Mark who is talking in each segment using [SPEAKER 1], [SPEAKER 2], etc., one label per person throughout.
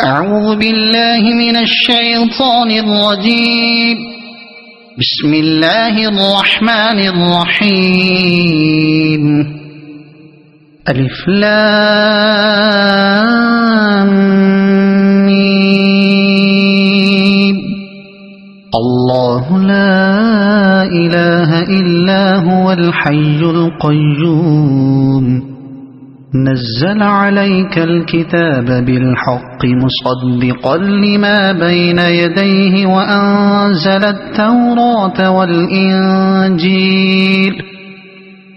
[SPEAKER 1] أعوذ بالله من الشيطان الرجيم. بسم الله الرحمن الرحيم. ألف لام ميم. الله لا إله إلا هو الحي القيوم. نزل عليك الكتاب بالحق مصدقا لما بين يديه وأنزل التوراة والإنجيل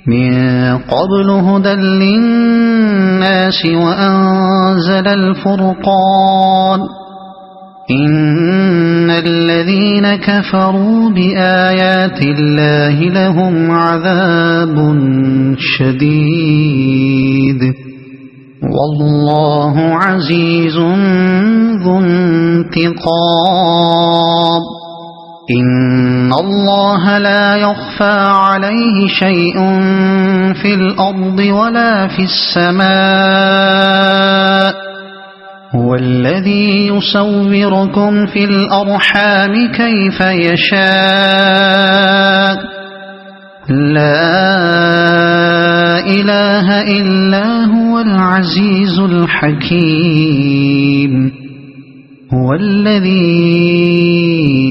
[SPEAKER 1] من قبل هدى للناس وأنزل الفرقان. إن الذين كفروا بآيات الله لهم عذاب شديد والله عزيز ذو انتقام. إن الله لا يخفى عليه شيء في الأرض ولا في السماء. هو الذي يصوركم في الأرحام كيف يشاء. لا إله إلا هو العزيز الحكيم. هو الذي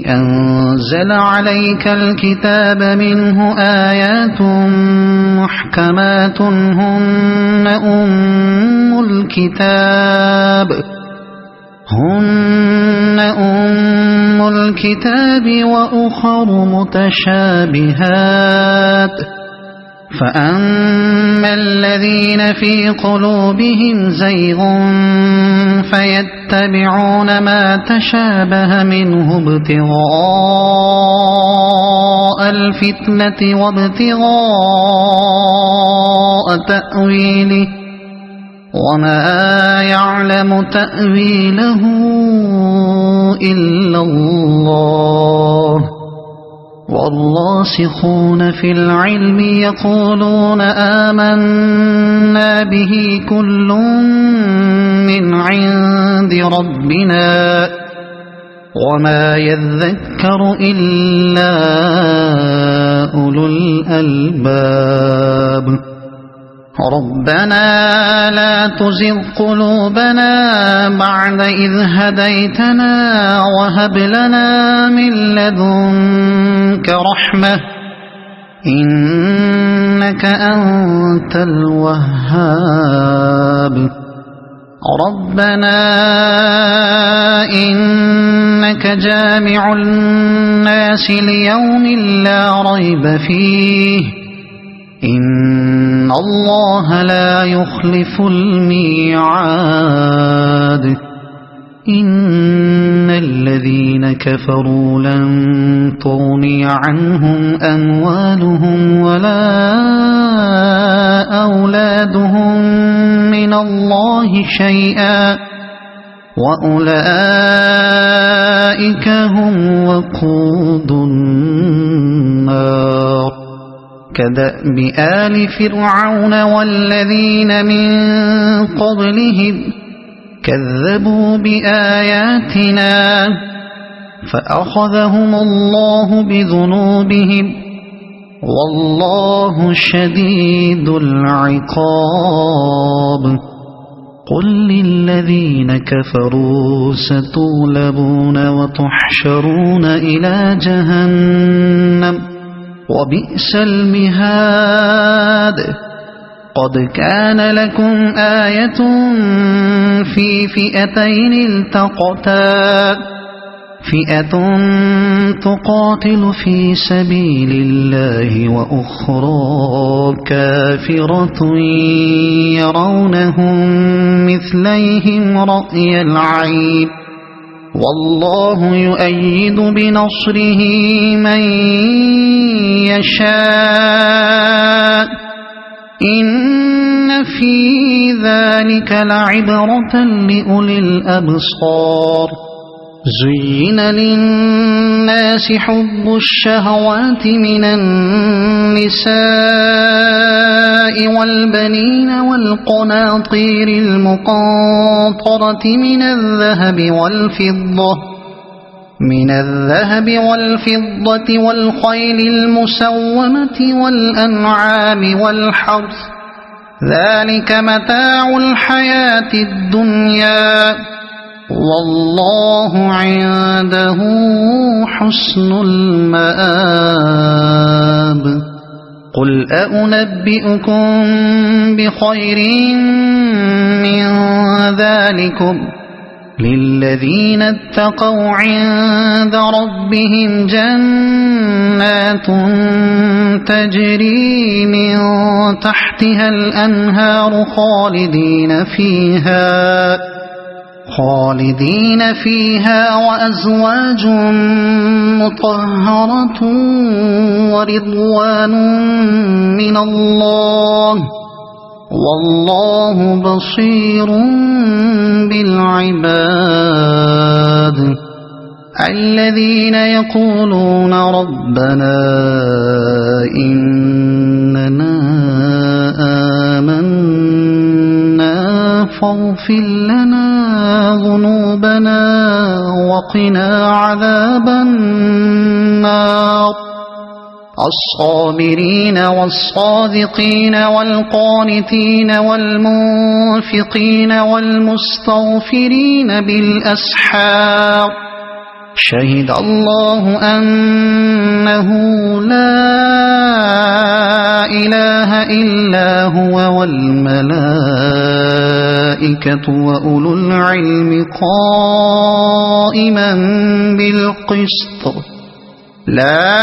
[SPEAKER 1] أنزل عليك الكتاب منه آيات محكمات هن أم الكتاب وأخر متشابهات. فأما الذين في قلوبهم زيغ فيتبعون ما تشابه منه ابتغاء الفتنة وابتغاء تأويله وما يعلم تأويله إلا الله. والراسخون في العلم يقولون آمنا به كل من عند ربنا وما يذكر إلا أولو الألباب. ربنا لا تزغ قلوبنا بعد إذ هديتنا وهب لنا من لدنك رحمة إنك أنت الوهاب. ربنا إنك جامع الناس ليوم لا ريب فيه إن الله لا يخلف الميعاد. إن الذين كفروا لن تغني عنهم أموالهم ولا أولادهم من الله شيئا وأولئك هم وقود النار. كدأب آل فرعون والذين من قبلهم كذبوا بآياتنا فأخذهم الله بذنوبهم والله شديد العقاب. قل للذين كفروا ستغلبون وتحشرون إلى جهنم وبئس المهاد. قد كان لكم آية في فئتين التقتا فئة تقاتل في سبيل الله وأخرى كافرة يرونهم مثليهم رأي العين والله يؤيد بنصره من يشاء. إن في ذلك لعبرة لأولي الأبصار. زين للناس الناس حب الشهوات من النساء والبنين والقناطير المقنطرة من الذهب والفضة والخيل المسومة والأنعام والحرث ذلك متاع الحياة الدنيا والله عنده حسن المآب قل أنبئكم بخير من ذلكم للذين اتقوا عند ربهم جنات تجري من تحتها الأنهار خالدين فيها وأزواج مطهرة ورضوان من الله والله بصير بالعباد الذين يقولون ربنا إننا آمنا فاغفر لنا ذنوبنا وقنا عذاب النار الصابرين والصادقين والقانتين والمنفقين والمستغفرين بالأسحار شهد الله أنه لا إله إلا هو والملائكة وأولو العلم قائما بالقسط لا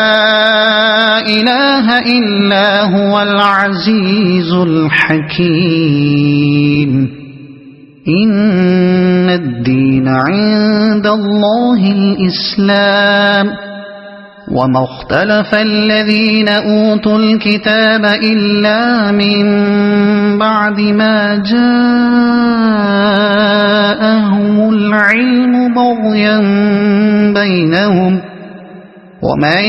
[SPEAKER 1] إله إلا هو العزيز الحكيم إن الدين عند الله الإسلام وما اختلف الذين أوتوا الكتاب إلا من بعد ما جاءهم العلم بغيا بينهم ومن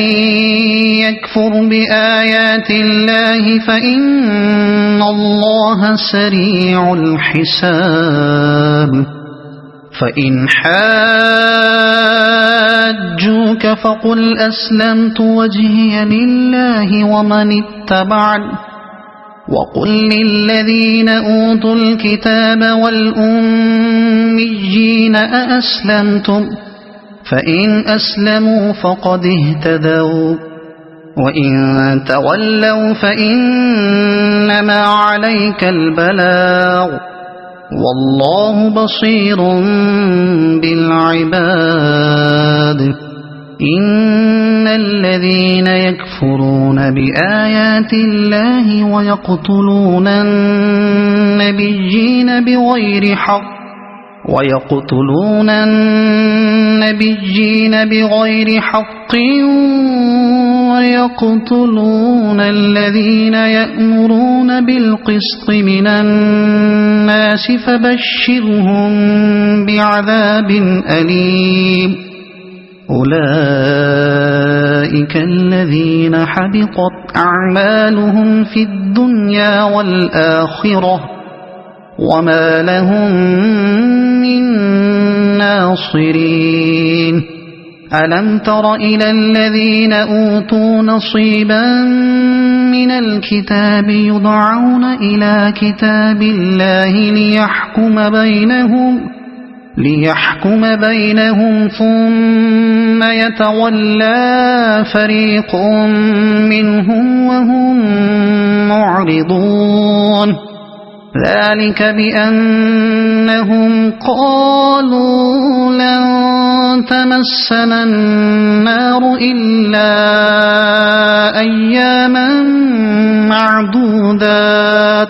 [SPEAKER 1] يكفر بآيات الله فإن الله سريع الحساب فإن حاجوك فقل أسلمت وجهي لله ومن اتبعني وقل للذين أوتوا الكتاب والأميين أأسلمتم فإن أسلموا فقد اهتدوا وإن تولوا فإنما عليك البلاغ والله بصير بالعباد إن الذين يكفرون بآيات الله ويقتلون النبيين بغير حق ويقتلون الذين يأمرون بالقسط من الناس فبشرهم بعذاب أليم أولئك الذين حبطت أعمالهم في الدنيا والآخرة وما لهم من ناصرين ألم تر إلى الذين أوتوا نصيبا من الكتاب يدعون إلى كتاب الله ليحكم بينهم ثم يتولى فريق منهم وهم معرضون ذلك بأنهم قالوا لن تمسنا النار إلا أياما معدودات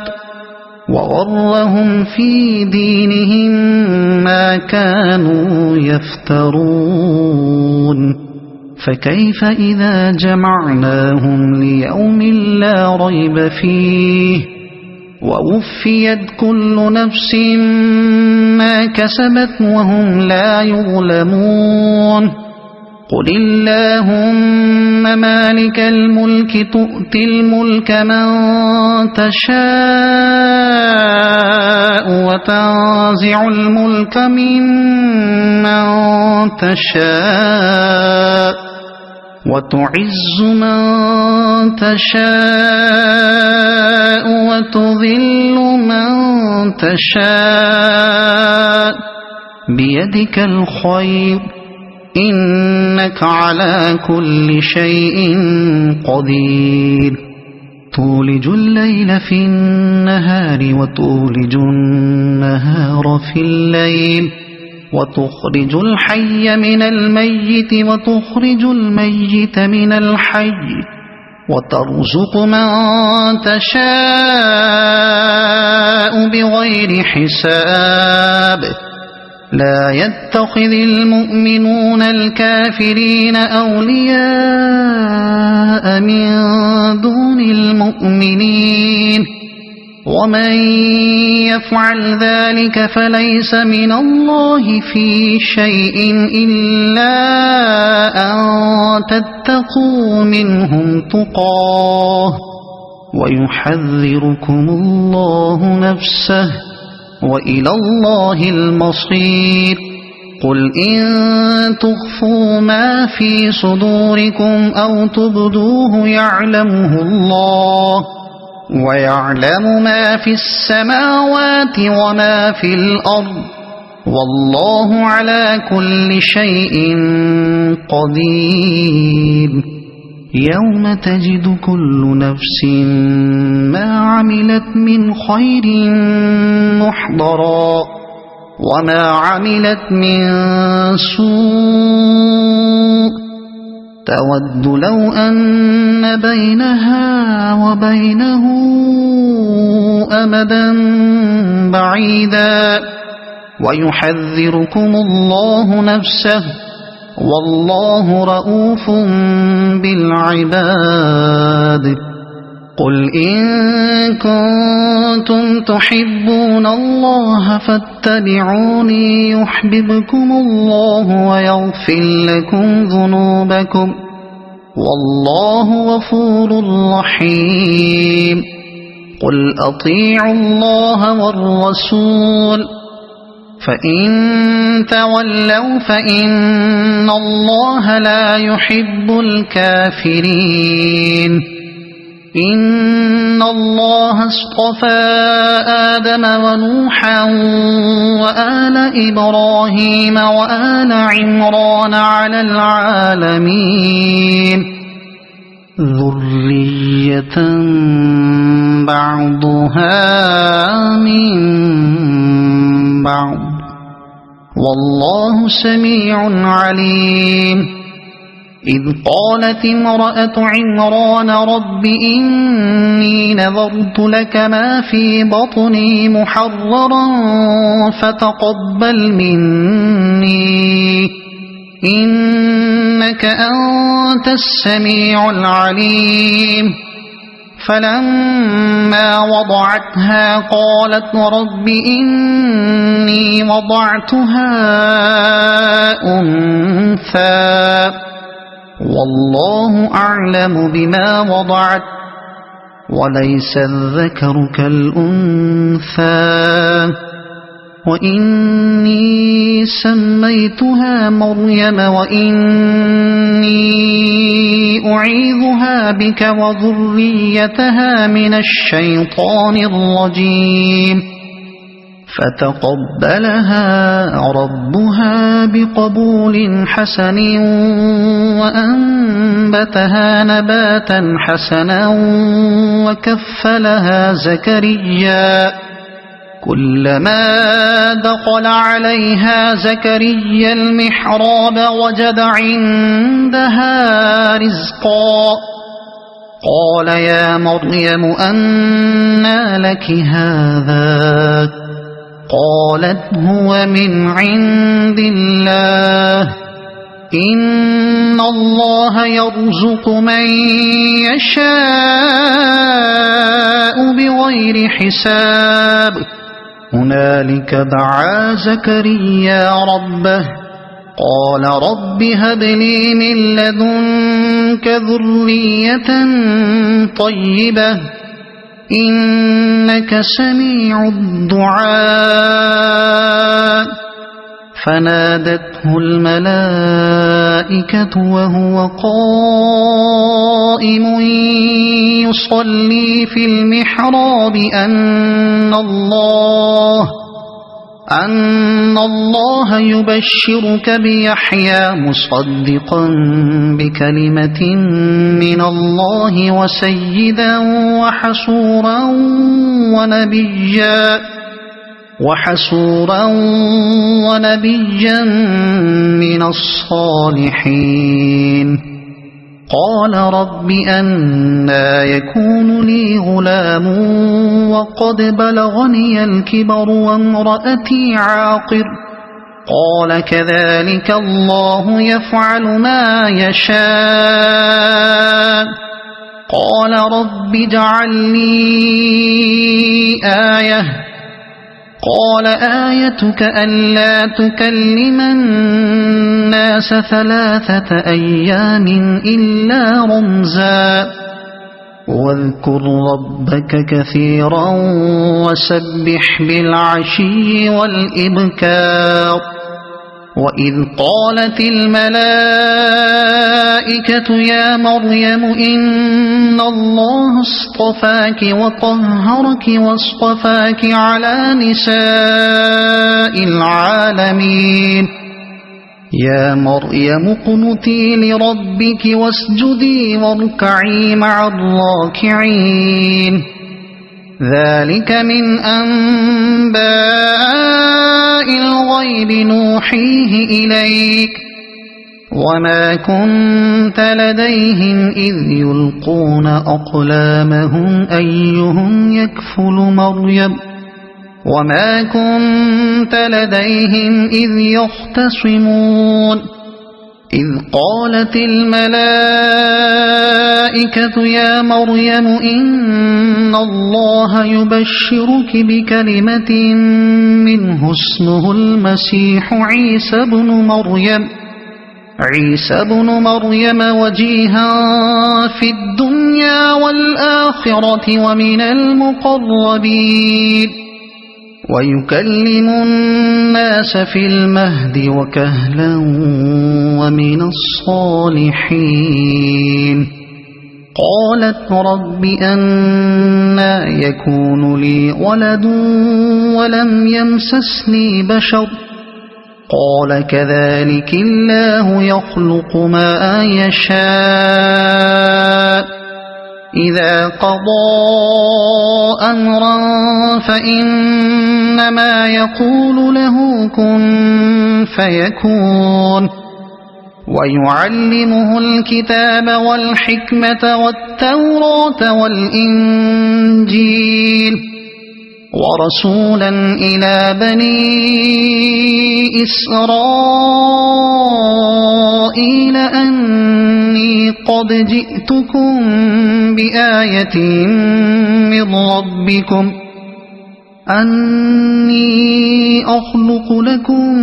[SPEAKER 1] وغرهم في دينهم ما كانوا يفترون فكيف إذا جمعناهم ليوم لا ريب فيه ووفيت كل نفس ما كسبت وهم لا يظلمون قل اللهم مالك الملك تؤتي الملك من تشاء وتنزع الملك ممن تشاء وتعز من تشاء وتذل من تشاء بيدك الخير إنك على كل شيء قدير تولج الليل في النهار وتولج النهار في الليل وتخرج الحي من الميت وتخرج الميت من الحي وترزق من تشاء بغير حساب لا يتخذ المؤمنون الكافرين أولياء من دون المؤمنين ومن يفعل ذلك فليس من الله في شيء إلا أن تتقوا منهم تقاه ويحذركم الله نفسه وإلى الله المصير قل إن تخفوا ما في صدوركم أو تبدوه يعلمه الله ويعلم ما في السماوات وما في الأرض والله على كل شيء قدير يوم تجد كل نفس ما عملت من خير محضرا وما عملت من سوء تود لو أن بينها وبينه أمدا بعيدا ويحذركم الله نفسه والله رؤوف بالعباد قل إن كنتم تحبون الله فاتبعوني يحببكم الله ويغفر لكم ذنوبكم والله غفور رحيم قل أطيعوا الله والرسول فإن تولوا فإن الله لا يحب الكافرين إن الله اصطفى آدم ونوحا وآل إبراهيم وآل عمران على العالمين ذرية بعضها من بعض والله سميع عليم إذ قالت امرأة عمران رب إني نذرت لك ما في بطني محررا فتقبل مني إنك أنت السميع العليم فلما وضعتها قالت رب إني وضعتها أنثى والله أعلم بما وضعت وليس الذكر كالأنثى وإني سميتها مريم وإني أعيذها بك وذريتها من الشيطان الرجيم فتقبلها ربها بقبول حسن وأنبتها نباتا حسنا وكفلها زكريا كلما دخل عليها زكريا المحراب وجد عندها رزقا قال يا مريم أنى لك هذا قالت هو من عند الله إن الله يرزق من يشاء بغير حساب هنالك دعا زكريا ربه قال رب هب لي من لدنك ذرية طيبة إنك سميع الدعاء فنادته الملائكة وهو قائم يصلي في المحراب أن الله يبشرك بيحيى مصدقا بكلمة من الله وسيدا وحسورا ونبيا من الصالحين قال رب أنى يكون لي غلام وقد بلغني الكبر وامرأتي عاقر قال كذلك الله يفعل ما يشاء قال رب اجعل لي آية قال آيتك ألا تكلم الناس 3 أيام إلا رمزا واذكر ربك كثيرا وسبح بالعشي والإبكار وإذ قالت الملائكة يا مريم إن الله اصطفاك وطهرك واصطفاك على نساء العالمين يا مريم اقنتي لربك واسجدي واركعي مع الراكعين ذلك من أنباء الغيب نوحيه إليك وما كنت لديهم إذ يلقون أقلامهم أيهم يكفل مريم وما كنت لديهم إذ يختصمون إذ قالت الملائكة يا مريم إن الله يبشرك بكلمة منه اسمه المسيح عيسى بن مريم وجيها في الدنيا والآخرة ومن المقربين ويكلم الناس في المهد وكهلا ومن الصالحين قالت رب أنى يكون لي ولد ولم يمسسني بشر قال كذلك الله يخلق ما يشاء إذا قضى أمرا فإنما يقول له كن فيكون ويعلمه الكتاب والحكمة والتوراة والإنجيل ورسولا إلى بني إسرائيل أني قد جئتكم بآية من ربكم أني أخلق لكم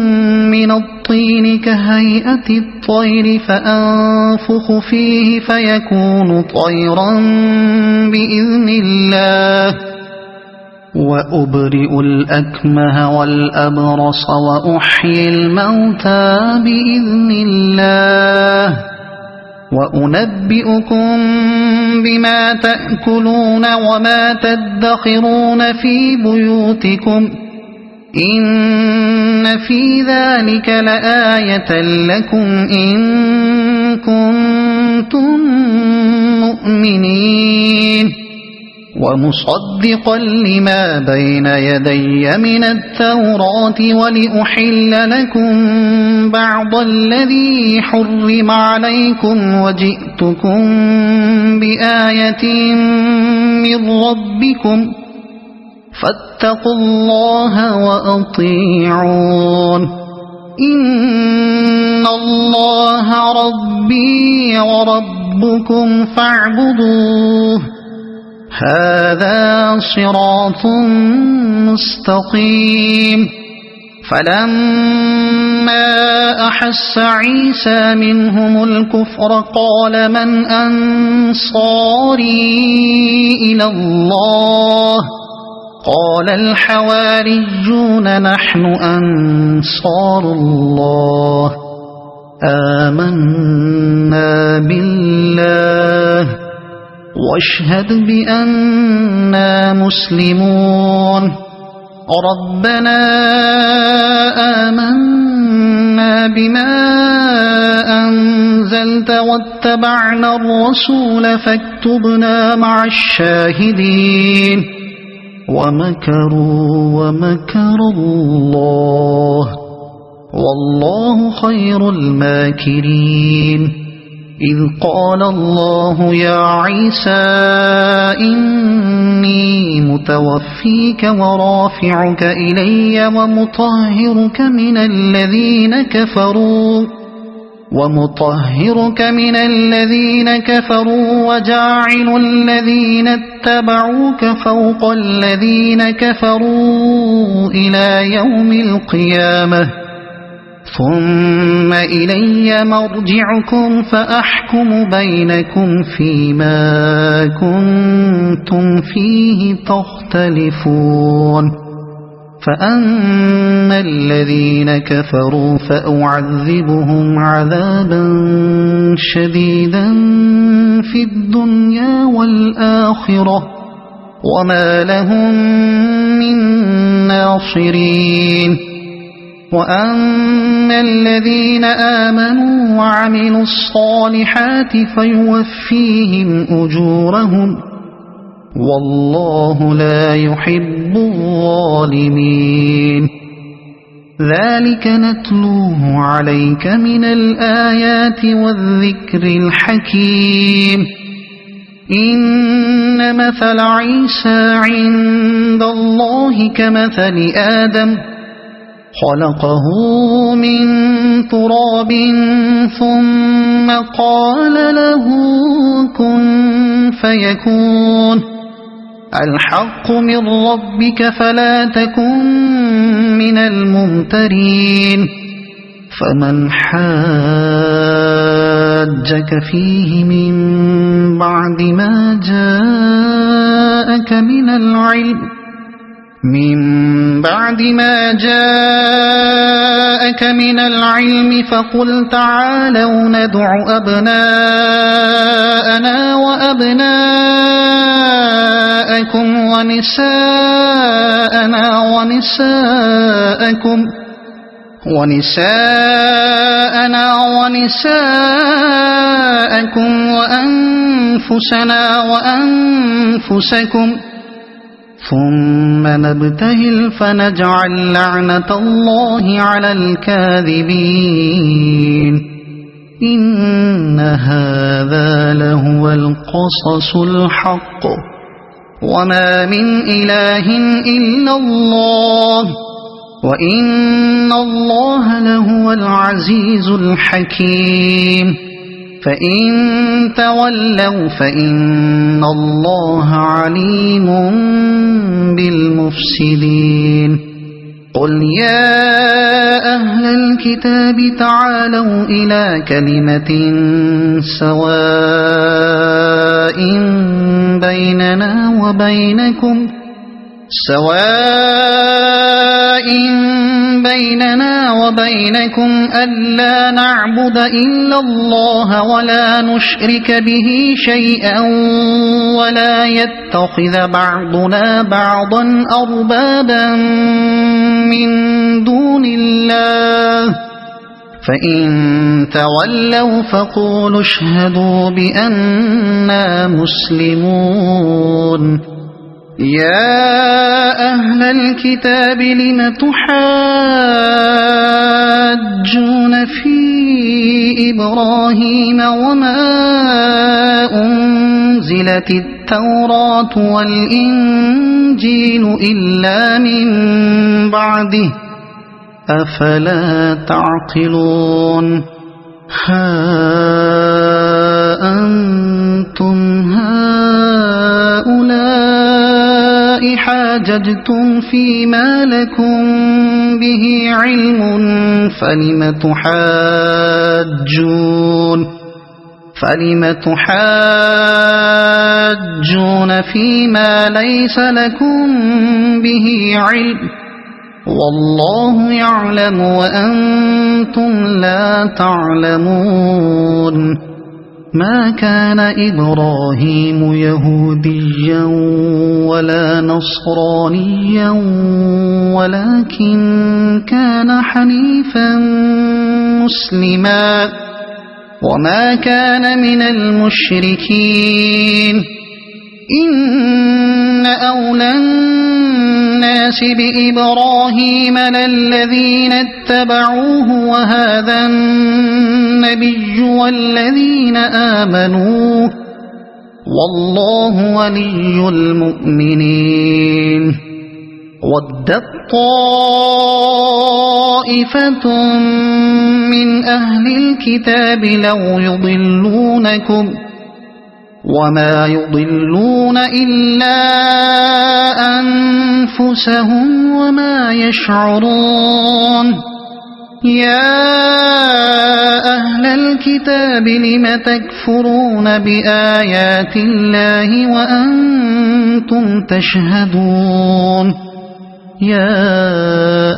[SPEAKER 1] من الطين كهيئة الطير فأنفخ فيه فيكون طيرا بإذن الله وأبرئ الأكمه والأبرص وأحيي الموتى بإذن الله وأنبئكم بما تأكلون وما تدخرون في بيوتكم إن في ذلك لآية لكم إن كنتم مؤمنين ومصدقا لما بين يدي من التوراة ولأحل لكم بعض الذي حرم عليكم وجئتكم بآية من ربكم فاتقوا الله وأطيعون إن الله ربي وربكم فاعبدوه هذا صراط مستقيم فلما وأحس عيسى منهم الكفر قال من أنصاري إلى الله قال الحواريون نحن أنصار الله آمنا بالله واشهد بأننا مسلمون ربنا آمنا بما أنزلت واتبعنا الرسول فاكتبنا مع الشاهدين ومكروا ومكر الله والله خير الماكرين إذ قال الله يا عيسى إني متوفيك ورافعك إلي ومطهرك من الذين كفروا وجاعل الذين اتبعوك فوق الذين كفروا إلى يوم القيامة ثم إلي مرجعكم فأحكم بينكم فيما كنتم فيه تختلفون فأما الذين كفروا فأعذبهم عذابا شديدا في الدنيا والآخرة وما لهم من ناصرين وأما الذين آمنوا وعملوا الصالحات فيوفيهم أجورهم والله لا يحب الظالمين ذلك نتلوه عليك من الآيات والذكر الحكيم إن مثل عيسى عند الله كمثل آدم خلقه من تراب ثم قال له كن فيكون الحق من ربك فلا تكن من الممترين فمن حاجك فيه من بعد ما جاءك من العلم فقل تعالوا ندع أبناءنا وأبناءكم ونساءنا ونساءكم وأنفسنا وأنفسكم ثم نبتهل فنجعل لعنة الله على الكاذبين إن هذا لهو القصص الحق وما من إله إلا الله وإن الله لهو العزيز الحكيم فإن تولوا فإن الله عليم بالمفسدين قل يا أهل الكتاب تعالوا إلى كلمة سواء بيننا وبينكم ألا نعبد إلا الله ولا نشرك به شيئا ولا يتخذ بعضنا بعضا أربابا من دون الله فإن تولوا فقولوا اشهدوا بأننا مسلمون يا أهل الكتاب لم تحاجون في إبراهيم وما أنزلت التوراة والإنجيل إلا من بعده أفلا تعقلون ها أنتم هؤلاء حاججتم فيما لكم به علم فلم تحاجون فيما ليس لكم به علم والله يعلم وأنتم لا تعلمون ما كان إبراهيم يهوديا ولا نصرانيا ولكن كان حنيفا مسلما وما كان من المشركين إن أولى الناس بإبراهيم للذين اتبعوه وهذا النبي والذين آمنوا والله ولي المؤمنين ودت طائفة من أهل الكتاب لو يضلونكم وما يضلون إلا أنفسهم وما يشعرون يا أهل الكتاب لم تكفرون بآيات الله وأنتم تشهدون يا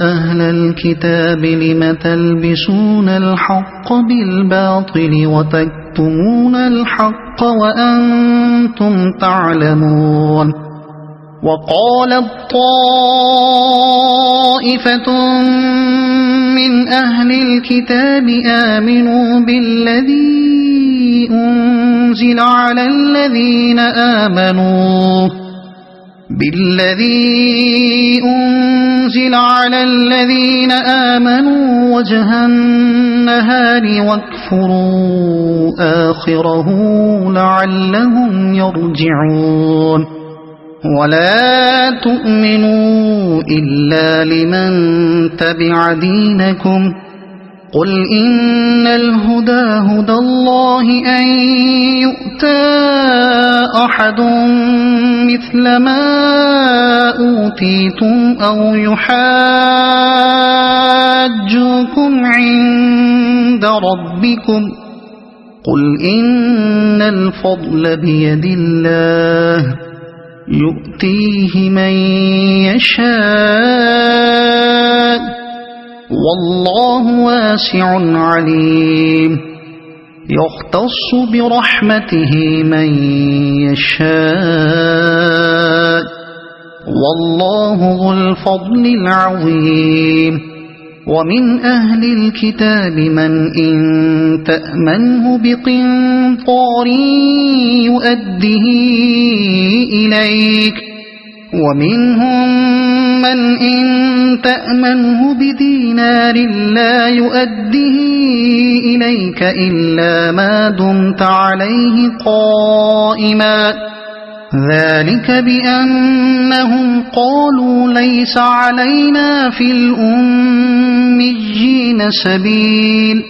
[SPEAKER 1] أهل الكتاب لم تلبسون الحق بالباطل وتكتمون الحق وأنتم تعلمون وقالت طائفة من أهل الكتاب آمنوا بالذي أنزل على الذين آمنوا وجه النهار واكفروا آخره لعلهم يرجعون ولا تؤمنوا إلا لمن تبع دينكم قل إن الهدى هدى الله أن يؤتى أحد مثل ما أوتيتم أو يحاجوكم عند ربكم قل إن الفضل بيد الله يؤتيه من يشاء والله واسع عليم يختص برحمته من يشاء والله ذو الفضل العظيم ومن أهل الكتاب من إن تأمنه بقنطار يؤده إليك ومنهم من إن تأمنه بدينار لا يؤده إليك إلا ما دمت عليه قائما ذلك بأنهم قالوا ليس علينا في الأميين سبيل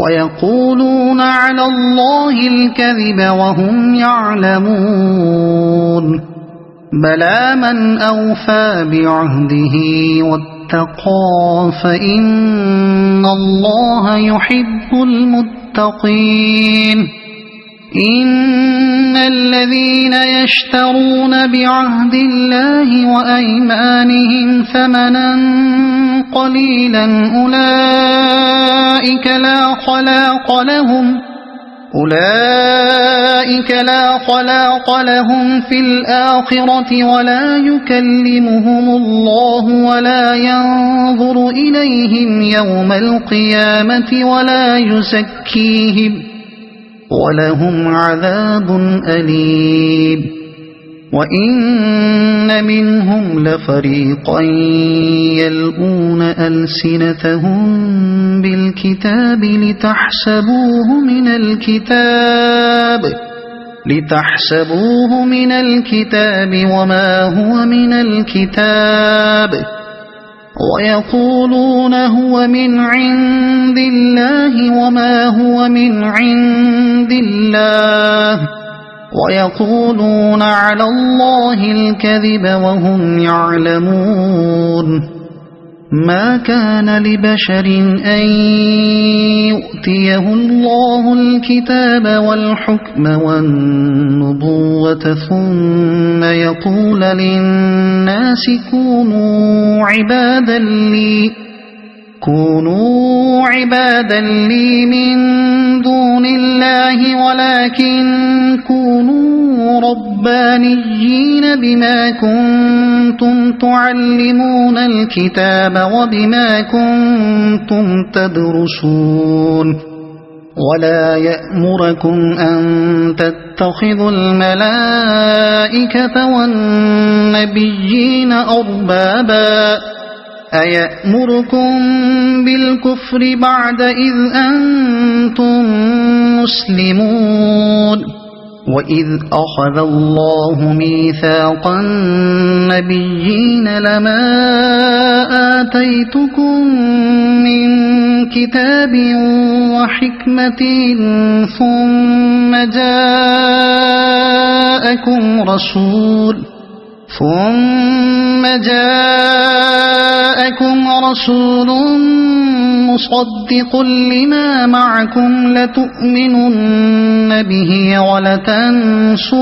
[SPEAKER 1] ويقولون على الله الكذب وهم يعلمون بلى من أوفى بعهده واتقى فإن الله يحب المتقين إن الذين يشترون بعهد الله وأيمانهم ثمنا قليلا أولئك لا خلاق لهم في الآخرة ولا يكلمهم الله ولا ينظر إليهم يوم القيامة ولا يزكيهم ولهم عذاب أليم وإن منهم لفريقا يلؤون ألسنتهم بالكتاب لتحسبوه من الكتاب وما هو من الكتاب ويقولون هو من عند الله وما هو من عند الله ويقولون على الله الكذب وهم يعلمون ما كان لبشر أن يؤتيه الله الكتاب والحكم والنبوة ثم يقول للناس كونوا عبادا لي من دون الله ولكن كونوا ربانيين بما كنتم تعلمون الكتاب وبما كنتم تدرسون ولا يأمركم أن تتخذوا الملائكة والنبيين أربابا أيأمركم بالكفر بعد إذ أنتم مسلمون وإذ أخذ الله ميثاق النبيين لما آتيتكم من كتاب وحكمة ثم جاءكم رسول مصدق لما معكم لتؤمنن به ولتنصرنه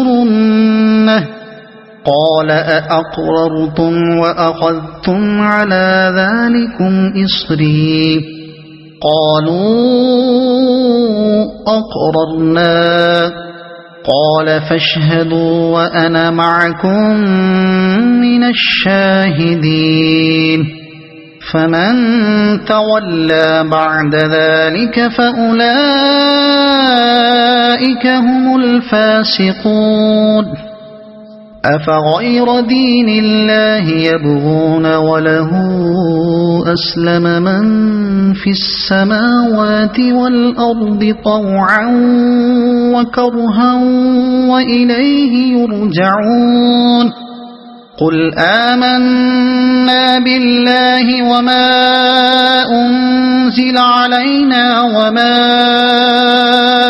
[SPEAKER 1] قال أأقررتم وأخذتم على ذلكم إصري قالوا أقررنا قال فاشهدوا وأنا معكم من الشاهدين فمن تولى بعد ذلك فأولئك هم الفاسقون أفغير دين الله يبغون وله أسلم من في السماوات والأرض طوعا وكرها وإليه يرجعون قل آمنا بالله وما أنزل علينا وما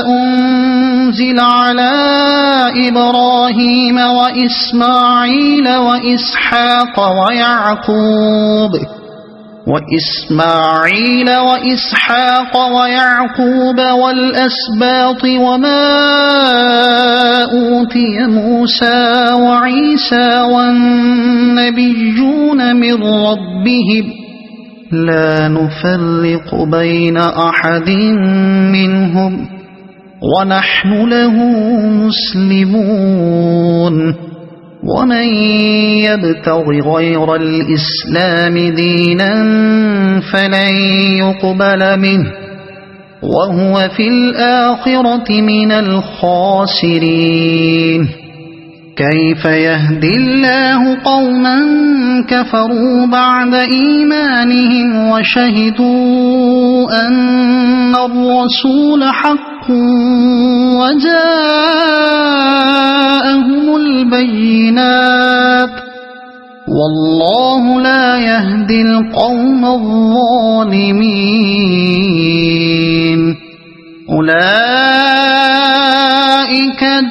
[SPEAKER 1] أنزل على إبراهيم وإسماعيل وإسحاق ويعقوب والأسباط وما أوتي موسى وعيسى والنبيون من ربهم لا نفرق بين أحد منهم ونحن له مسلمون ومن يبتغ غير الإسلام دينا فلن يقبل منه وهو في الآخرة من الخاسرين كيف يهدي الله قوما كفروا بعد إيمانهم وشهدوا أن الرسول حق وجاءهم البينات والله لا يهدي القوم الظالمين أولئك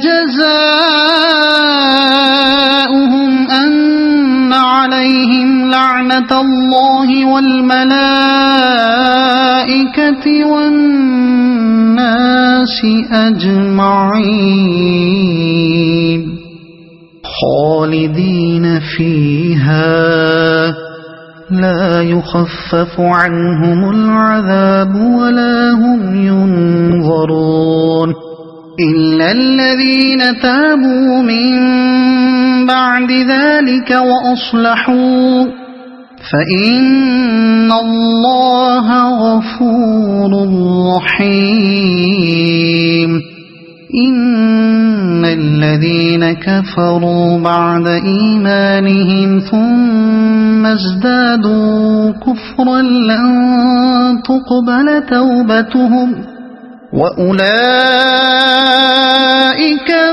[SPEAKER 1] جزاؤهم أن عليهم لعنة الله والملائكة والناس أجمعين خالدين فيها لا يخفف عنهم العذاب ولا هم ينظرون إلا الذين تابوا من بعد ذلك وأصلحوا فإن الله غفور رحيم إن الذين كفروا بعد إيمانهم ثم ازدادوا كفرا لن تقبل توبتهم وأولئك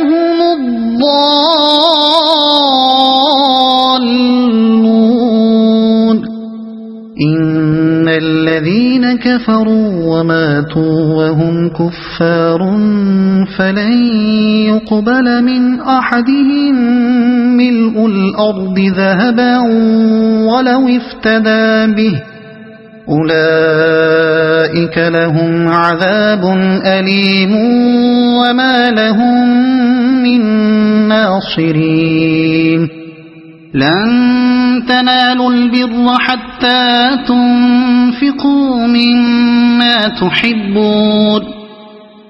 [SPEAKER 1] هم الضالون إن الذين كفروا وماتوا وهم كفار فلن يقبل من أحدهم ملء الأرض ذهبا ولو افتدى به أولئك لهم عذاب أليم وما لهم من ناصرين لن تنالوا البر حتى تنفقوا مما تحبون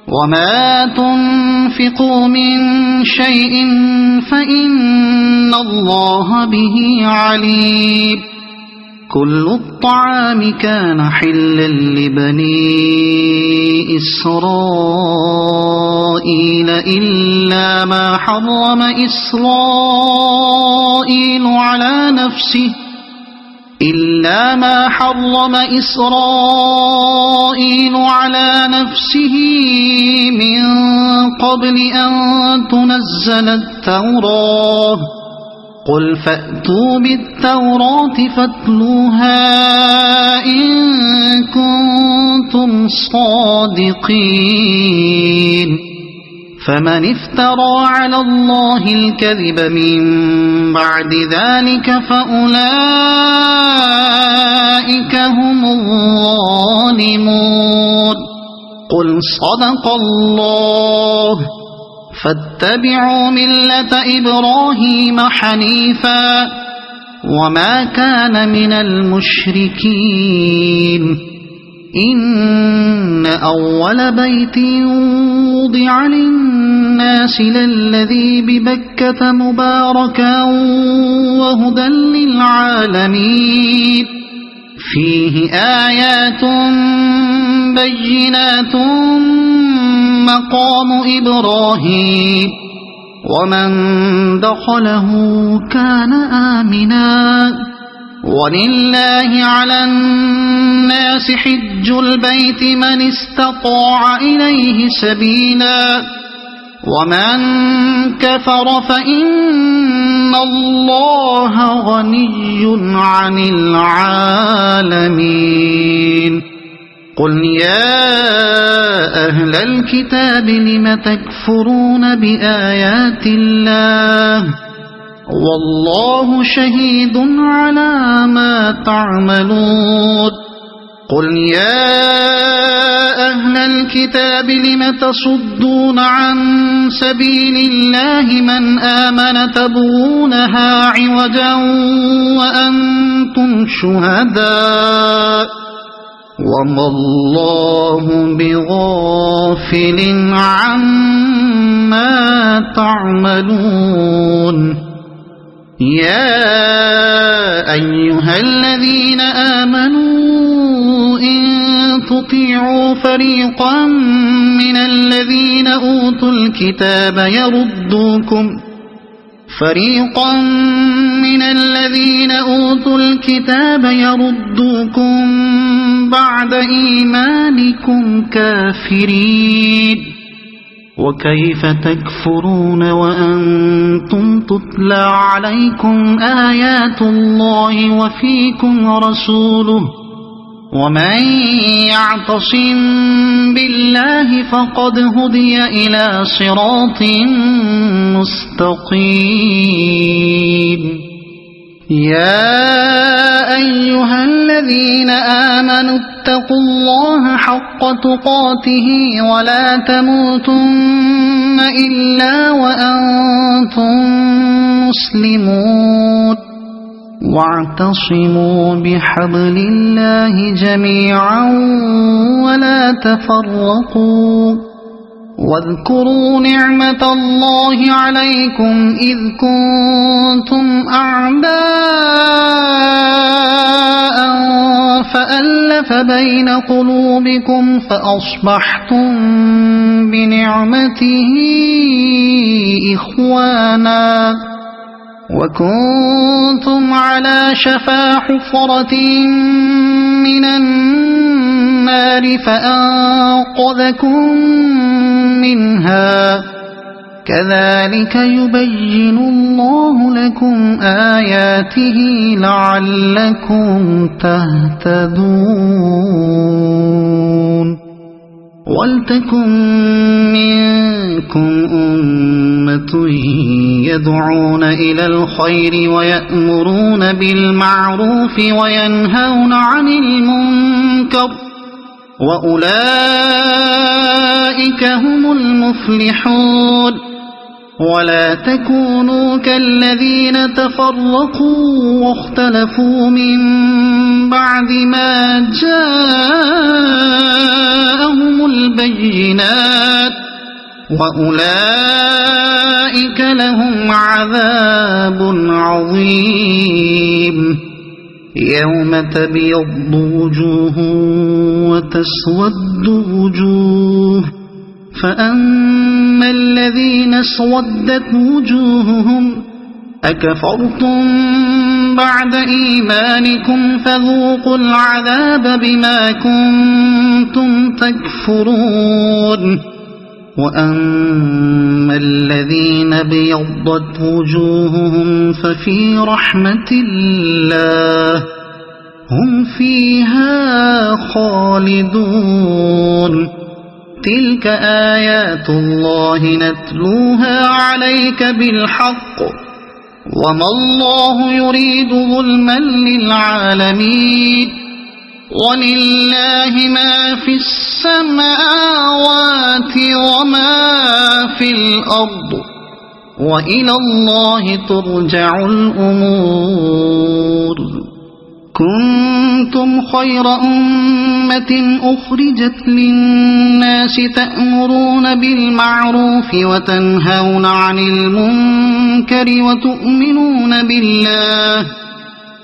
[SPEAKER 1] وما تنفقوا من شيء فإن الله به عليم كل الطعام كان حلا لبني إسرائيل إلا ما حرم إسرائيل على نفسه من قبل أن تنزل التوراة قل فأتوا بالتوراة فاتلوها إن كنتم صادقين فمن افترى على الله الكذب من بعد ذلك فأولئك هم الظالمون قل صدق الله فاتبعوا ملة إبراهيم حنيفا وما كان من المشركين إن أول بيت وضع للناس للذي ببكة مباركا وهدى للعالمين فيه آيات بينات مقام إبراهيم ومن دخله كان آمنا ولله على الناس حج البيت من استطاع إليه سبيلا ومن كفر فإن الله غني عن العالمين قل يا أهل الكتاب لم تكفرون بآيات الله والله شهيد على ما تعملون قل يا أهل الكتاب لم تصدون عن سبيل الله من آمن تبغونها عوجا وأنتم شهداء وما الله بغافل عما تعملون يا أيها الذين آمنوا إن تطيعوا فريقا من الذين أوتوا الكتاب يردوكم بعد إيمانكم كافرين وكيف تكفرون وأنتم تتلى عليكم آيات الله وفيكم رسوله ومن يعتصم بالله فقد هدي إلى صراط مستقيم يا أيها الذين آمنوا اتقوا الله حق تقاته ولا تموتن إلا وأنتم مسلمون واعتصموا بحبل الله جميعا ولا تفرقوا واذكروا نعمة الله عليكم إذ كنتم أعداء فألف بين قلوبكم فأصبحتم بنعمته إخوانا وكنتم على شفا حفرة من النار فأنقذكم منها كذلك يبين الله لكم آياته لعلكم تهتدون ولتكن منكم أمة يدعون إلى الخير ويأمرون بالمعروف وينهون عن المنكر وأولئك هم المفلحون ولا تكونوا كالذين تفرقوا واختلفوا من بعد ما جاءهم البينات وأولئك لهم عذاب عظيم يوم تبيض وجوه وتسود وجوه فأما الذين اسودت وجوههم أكفرتم بعد إيمانكم فذوقوا العذاب بما كنتم تكفرون وأما الذين ابيضت وجوههم ففي رحمة الله هم فيها خالدون تلك آيات الله نتلوها عليك بالحق وما الله يريد ظلما للعالمين ولله ما في السماوات وما في الأرض وإلى الله ترجع الأمور كنتم خير أمة أخرجت للناس تأمرون بالمعروف وتنهون عن المنكر وتؤمنون بالله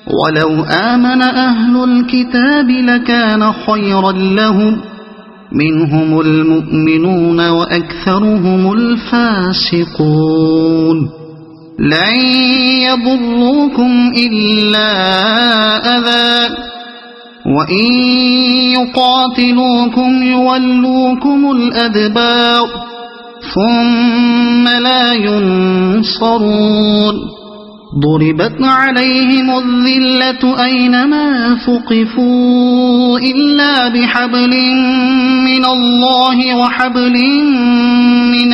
[SPEAKER 1] ولو آمن أهل الكتاب لكان خيرا لهم منهم المؤمنون وأكثرهم الفاسقون لن يضروكم إلا أذى وإن يقاتلوكم يولوكم الأدبار ثم لا ينصرون ضربت عليهم الذلة أينما ثقفوا إلا بحبل من الله وحبل من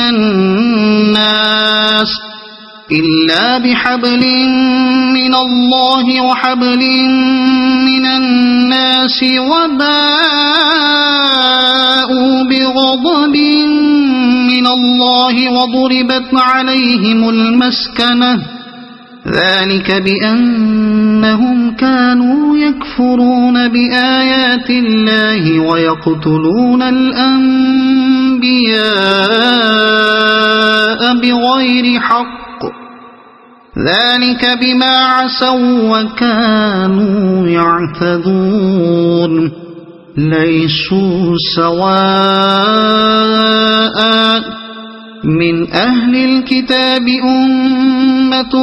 [SPEAKER 1] الناس وباءوا بغضب من الله وضربت عليهم المسكنة ذلك بأنهم كانوا يكفرون بآيات الله ويقتلون الأنبياء بغير حق ذلك بما عصوا وكانوا يعتدون ليسوا سواء من أهل الكتاب أمة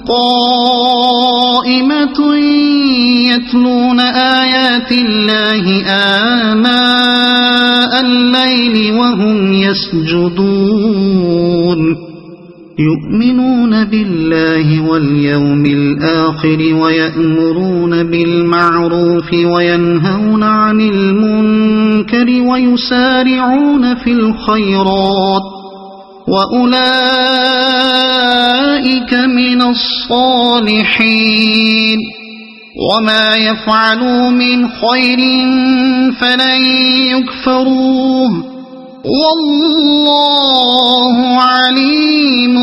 [SPEAKER 1] قائمة يتلون آيات الله آناء الليل وهم يسجدون يؤمنون بالله واليوم الآخر ويأمرون بالمعروف وينهون عن المنكر ويسارعون في الخيرات وأولئك من الصالحين وما يفعلوا من خير فلن يكفروه والله عليم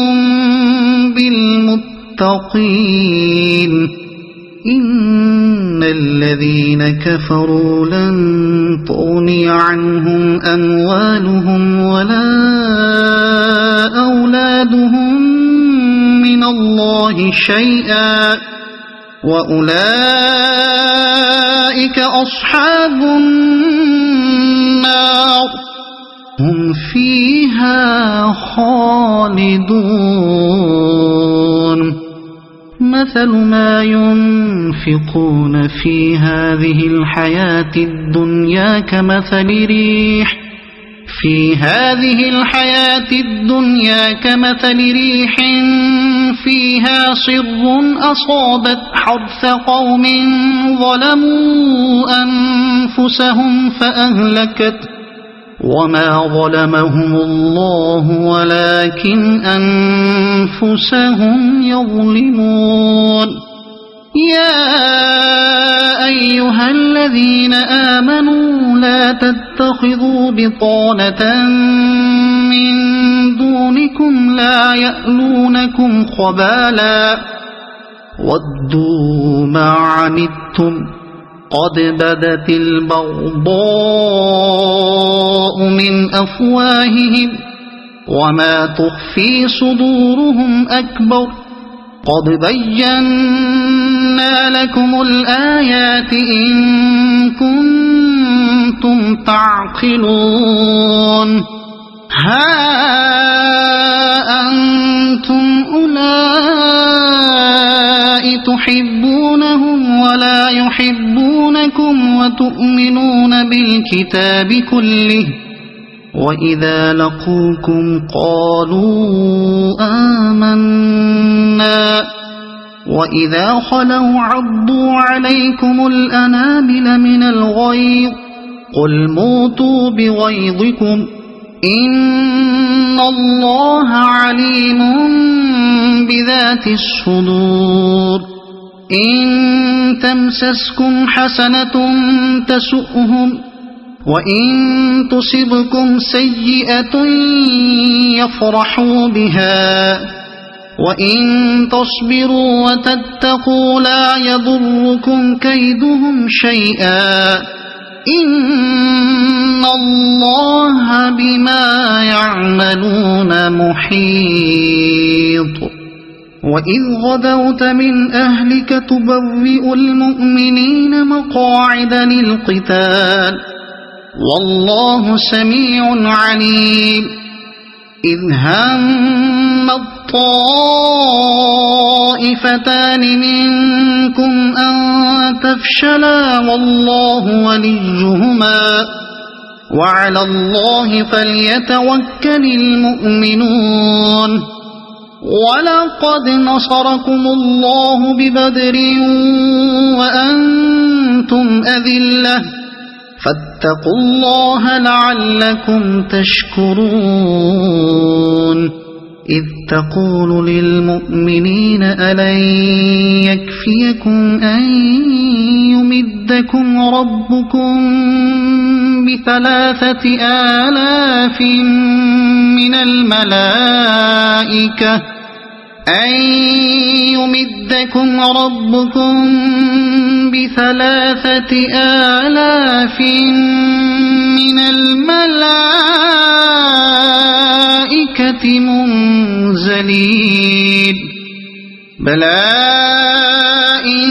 [SPEAKER 1] بالمتقين إن الذين كفروا لن تغني عنهم أموالهم ولا أولادهم من الله شيئا وأولئك أصحاب النار هم فيها خالدون مثل ما ينفقون في هذه الحياة الدنيا كمثل ريح في هذه الحياة الدنيا كمثل ريح فيها صر أصابت حرث قوم ظلموا أنفسهم فأهلكت وما ظلمهم الله ولكن أنفسهم يظلمون يا أيها الذين آمنوا لا تتخذوا بطانة من دونكم لا يألونكم خبالا ودوا ما عنتم قد بدت البغضاء من أفواههم وما تخفي صدورهم أكبر قد بينا لكم الآيات إن كنتم تعقلون ها أنتم أولئك تحبونهم ولا يحبونكم وتؤمنون بالكتاب كله وإذا لقوكم قالوا آمنا وإذا خلوا عضوا عليكم الأنامل من الغيظ قل موتوا بغيظكم إن الله عليم بذات الصدور إن تمسسكم حسنة تسؤهم وإن تصبكم سيئة يفرحوا بها وإن تصبروا وتتقوا لا يضركم كيدهم شيئا إن الله بما يعملون محيط وإذ غدوت من أهلك تبوئ المؤمنين مقاعد للقتال والله سميع عليم إذ هم الطائفتان منكم أن تفشلا والله وليهما وعلى الله فليتوكل المؤمنون ولقد نصركم الله ببدر وأنتم أذلة فاتقوا الله لعلكم تشكرون إذ تقول للمؤمنين ألن يكفيكم أن يمدكم ربكم ب3,000 من الملائكة أن يمدكم ربكم ب3,000 من الملائكة منزلين بلى إن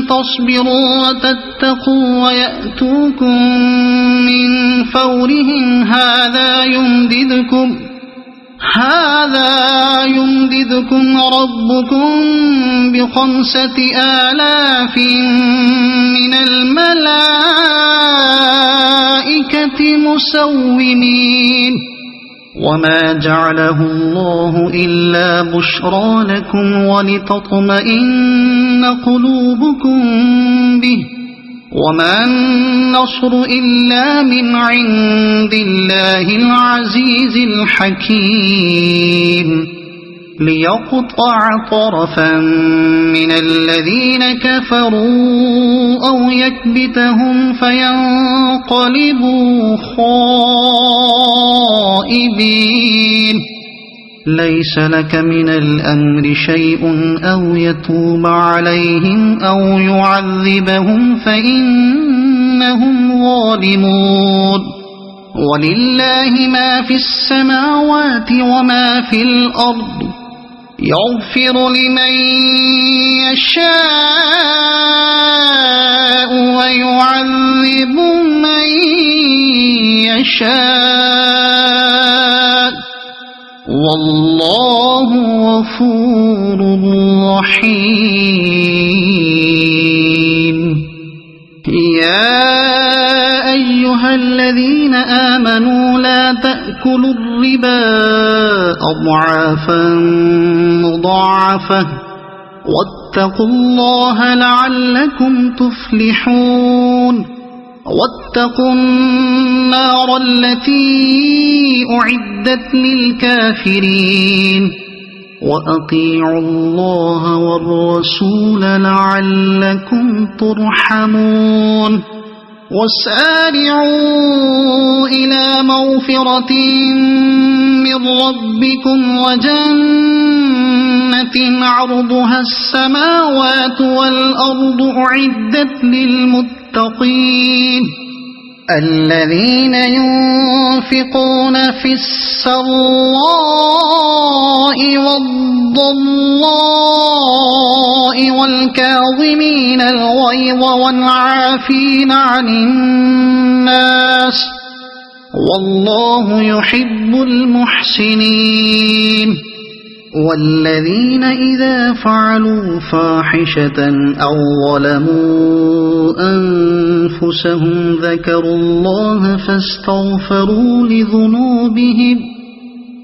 [SPEAKER 1] تصبروا وتتقوا ويأتوكم من فورهم هذا يمددكم ربكم ب5,000 من الملائكة مسومين وما جعله الله إلا بشرى لكم ولتطمئن قلوبكم به وما النصر إلا من عند الله العزيز الحكيم ليقطع طرفا من الذين كفروا أو يكبتهم فينقلبوا خائبين ليس لك من الأمر شيء أو يتوب عليهم أو يعذبهم فإنهم ظالمون ولله ما في السماوات وما في الأرض يغفر لمن يشاء ويعذب من يشاء والله غفور رحيم يا أيها أيها الذين آمنوا لا تأكلوا الربا أضعافا مضاعفة واتقوا الله لعلكم تفلحون واتقوا النار التي أعدت للكافرين وأطيعوا الله والرسول لعلكم ترحمون وسارعوا إلى مغفرة من ربكم وجنة عرضها السماوات والأرض أعدت للمتقين الذين ينفقون في السراء والضراء والكاظمين الغيظ والعافين عن الناس والله يحب المحسنين والذين إذا فعلوا فاحشة أو ظلموا أنفسهم ذكروا الله فاستغفروا لذنوبهم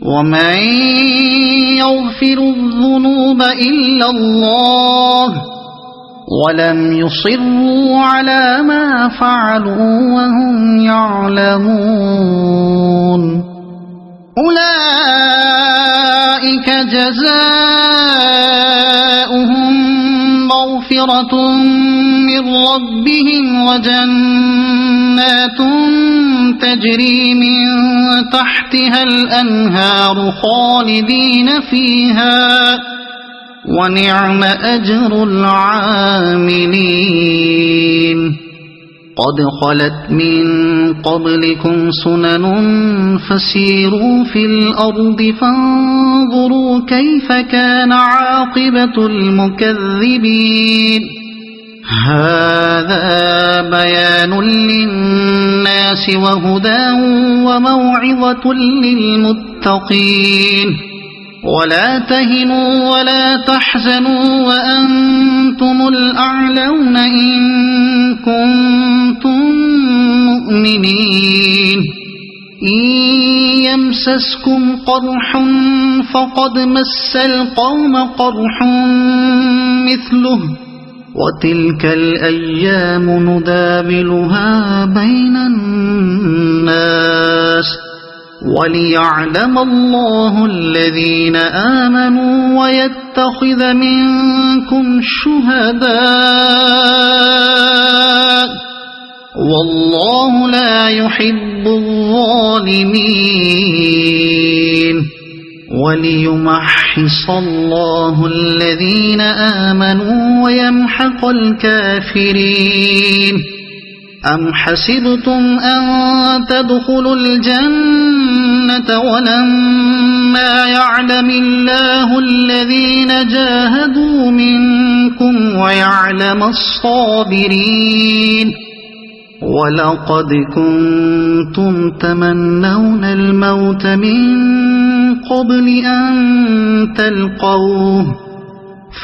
[SPEAKER 1] ومن يغفر الذنوب إلا الله ولم يصروا على ما فعلوا وهم يعلمون أولئك جزاؤهم مغفرة من ربهم وجنات تجري من تحتها الأنهار خالدين فيها ونعم أجر العاملين قد خلت من قبلكم سنن فسيروا في الأرض فانظروا كيف كان عاقبة المكذبين هذا بيان للناس وهدى وموعظة للمتقين ولا تهنوا ولا تحزنوا وأنتم الأعلون إن كنتم مؤمنين إن يمسسكم قرح فقد مس القوم قرح مثله وتلك الأيام نداولها بين الناس وليعلم الله الذين آمنوا ويتخذ منكم شهداء والله لا يحب الظالمين وليمحص الله الذين آمنوا ويمحق الكافرين أم حسبتم أن تدخلوا الجنة ولما يعلم الله الذين جاهدوا منكم ويعلم الصابرين ولقد كنتم تمنون الموت من قبل أن تلقوه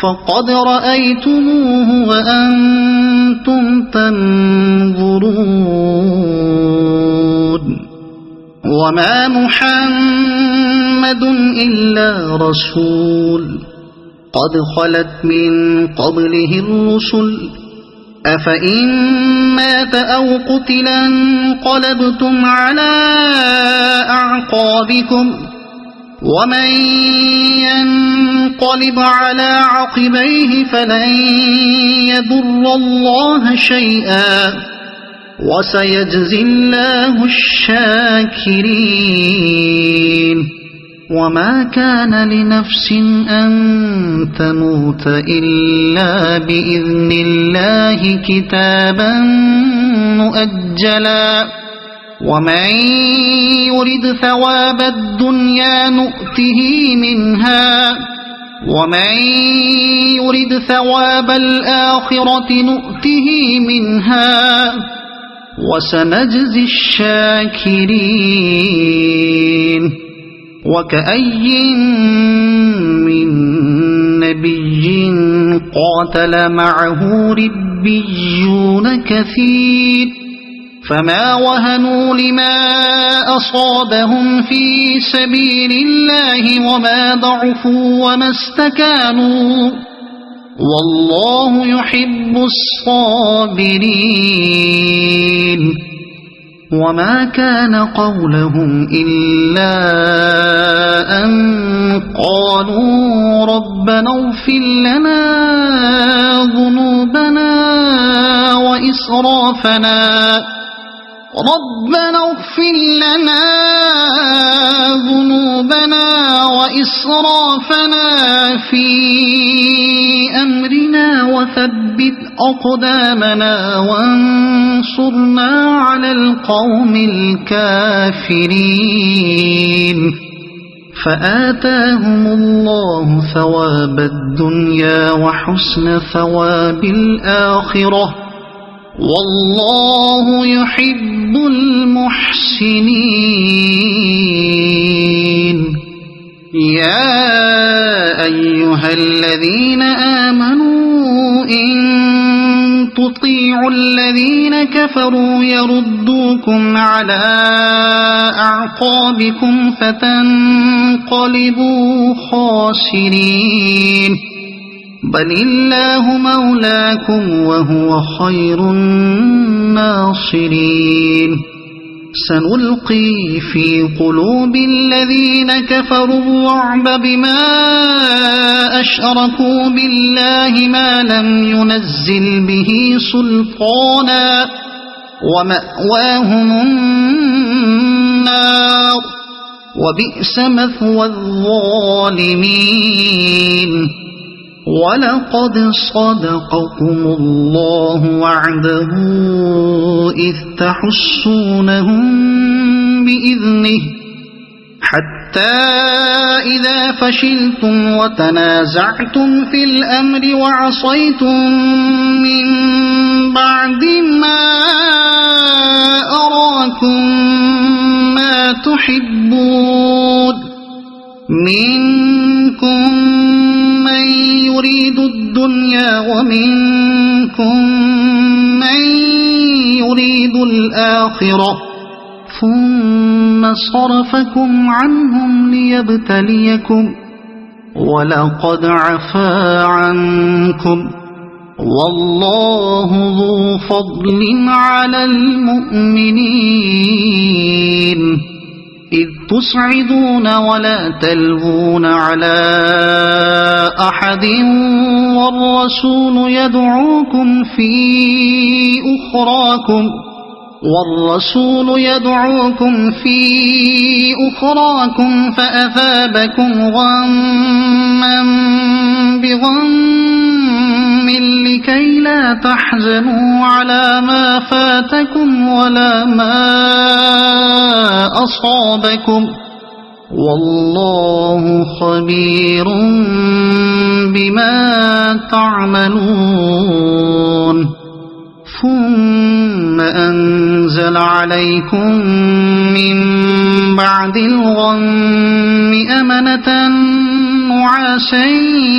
[SPEAKER 1] فقد رأيتموه وأنتم تنظرون وما محمد إلا رسول قد خلت من قبله الرسل أفإن مات أو قتلا انقلبتم على أعقابكم ومن ينقلب على عقبيه فلن يضر الله شيئا وسيجزي الله الشاكرين وما كان لنفس أن تموت إلا بإذن الله كتابا مؤجلا ومن يرد ثواب الدنيا نؤته منها ومن يرد ثواب الآخرة نؤته منها وسنجزي الشاكرين وكأي من نبي قاتل معه ربيون كثير فما وهنوا لما أصابهم في سبيل الله وما ضعفوا وما استكانوا والله يحب الصابرين وما كان قولهم إلا أن قالوا ربنا اغفر لنا ذنوبنا وإسرافنا في أمرنا وثبت أقدامنا وانصرنا على القوم الكافرين فآتاهم الله ثواب الدنيا وحسن ثواب الآخرة والله يحب المحسنين يا أيها الذين آمنوا إن تطيعوا الذين كفروا يردوكم على أعقابكم فتنقلبوا خاسرين بل الله مولاكم وهو خير الناصرين سنلقي في قلوب الذين كفروا الرعب بما أشركوا بالله ما لم ينزل به سلطانا ومأواهم النار وبئس مثوى الظالمين ولقد صدقكم الله وعده إذ تحسونهم بإذنه حتى إذا فشلتم وتنازعتم في الأمر وعصيتم من بعد ما أراكم ما تحبون منكم من يريد الدنيا ومنكم من يريد الآخرة ثم صرفكم عنهم ليبتليكم ولقد عفا عنكم والله ذو فضل على المؤمنين إذ تصعدون ولا تلوون على أحد والرسول يدعوكم في أخراكم فأثابكم غما بغم لكي لا تحزنوا على ما فاتكم ولا ما أصابكم والله خبير بما تعملون ثم أنزل عليكم من بعد الغم أمنة نعاسا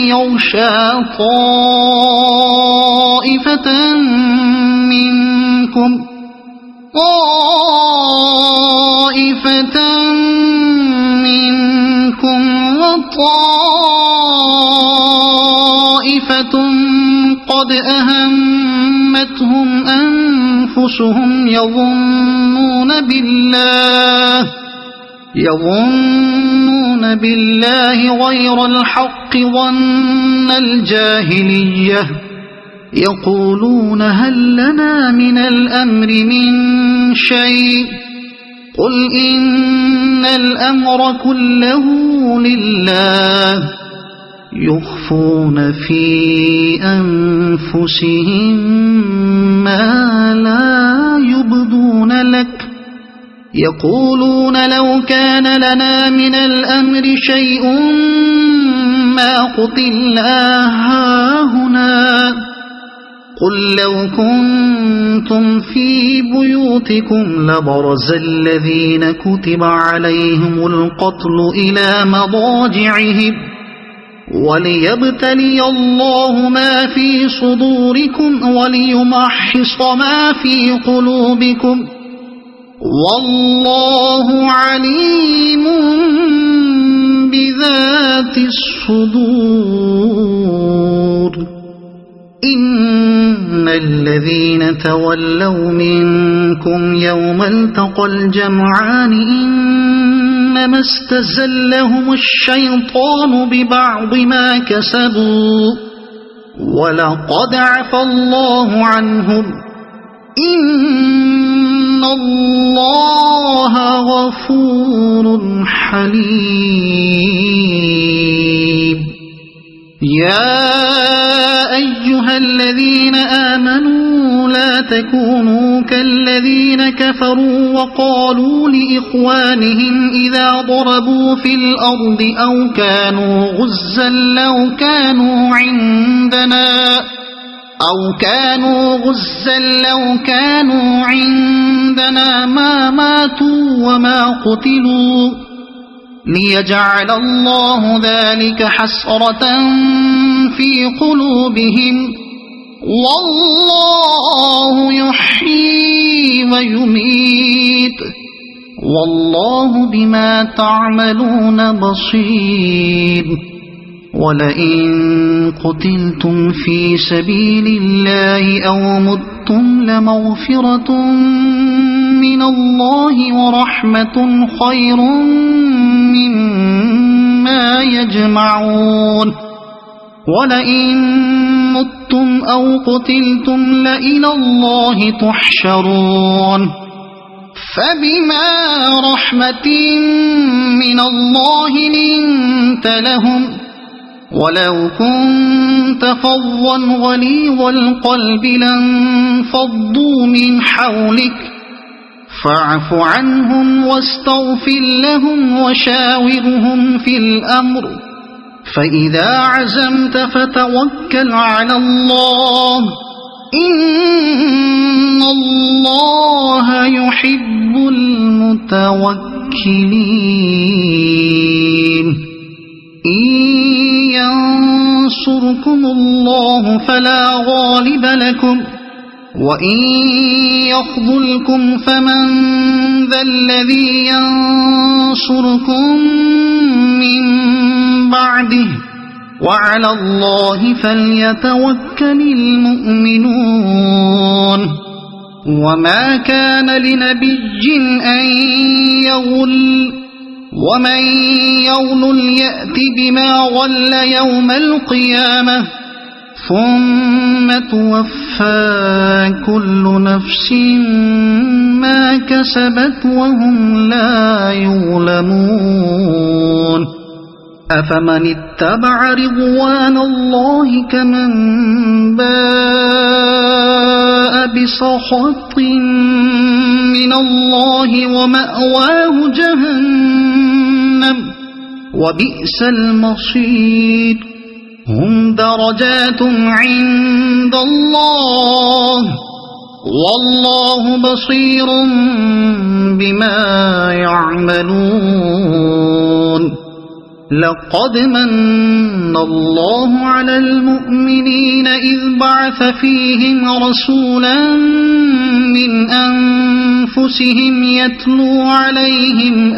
[SPEAKER 1] يغشى طائفة منكم وطائفة قد أهمتهم أنفسهم يظنون بالله غير الحق ظن الجاهلية يقولون هل لنا من الأمر من شيء قل إن الأمر كله لله يخفون في أنفسهم ما لا يبدون لك يقولون لو كان لنا من الأمر شيء ما قتلنا هاهنا قل لو كنتم في بيوتكم لبرز الذين كتب عليهم القتل إلى مضاجعهم وليبتلي الله ما في صدوركم وليمحص ما في قلوبكم والله عليم بذات الصدور إن الذين تولوا منكم يوم التقى الجمعان إنما استزلهم الشيطان ببعض ما كسبوا ولقد عفى الله عنهم إن الله غفور حليم يا أيها الذين آمنوا لا تكونوا كالذين كفروا وقالوا لإخوانهم إذا ضربوا في الأرض أو كانوا غزا لو كانوا عندنا ما ماتوا وما قتلوا ليجعل الله ذلك حسرة في قلوبهم والله يحيي ويميت والله بما تعملون بصير ولئن قتلتم في سبيل الله أو متم لمغفرة من الله ورحمة خير مما يجمعون ولئن متم أو قتلتم لإلى الله تحشرون فبما رحمة من الله لنت لهم ولو كنت فظا غليظ القلب لانفضوا من حولك فاعف عنهم واستغفر لهم وشاورهم في الأمر فإذا عزمت فتوكل على الله إن الله يحب المتوكلين إن ينصركم الله فلا غالب لكم وإن يخذلكم فمن ذا الذي ينصركم من بعده وعلى الله فليتوكل المؤمنون وما كان لنبي أن يغل ومن يغل يأت بما غل يوم القيامة ثم توفى كل نفس ما كسبت وهم لا يظلمون أفمن اتبع رضوان الله كمن باء بسخط من الله ومأواه جهنم وبئس المصير هم درجات عند الله والله بصير بما يعملون لقد من الله على المؤمنين إذ بعث فيهم رسولا من أنفسهم يتلو عليهم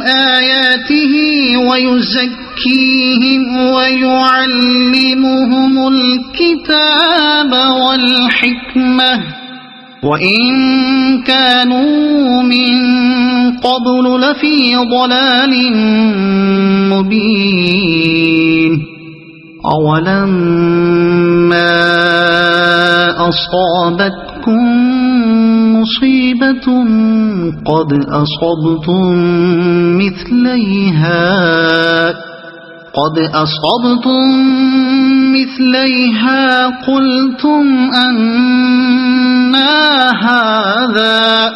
[SPEAKER 1] آياته ويزكيهم ويعلمهم الكتاب والحكمة وإن كانوا من قبل لفي ضلال مبين أولما أصابتكم مصيبة قد أصبتم مثليها قلتم أنى هذا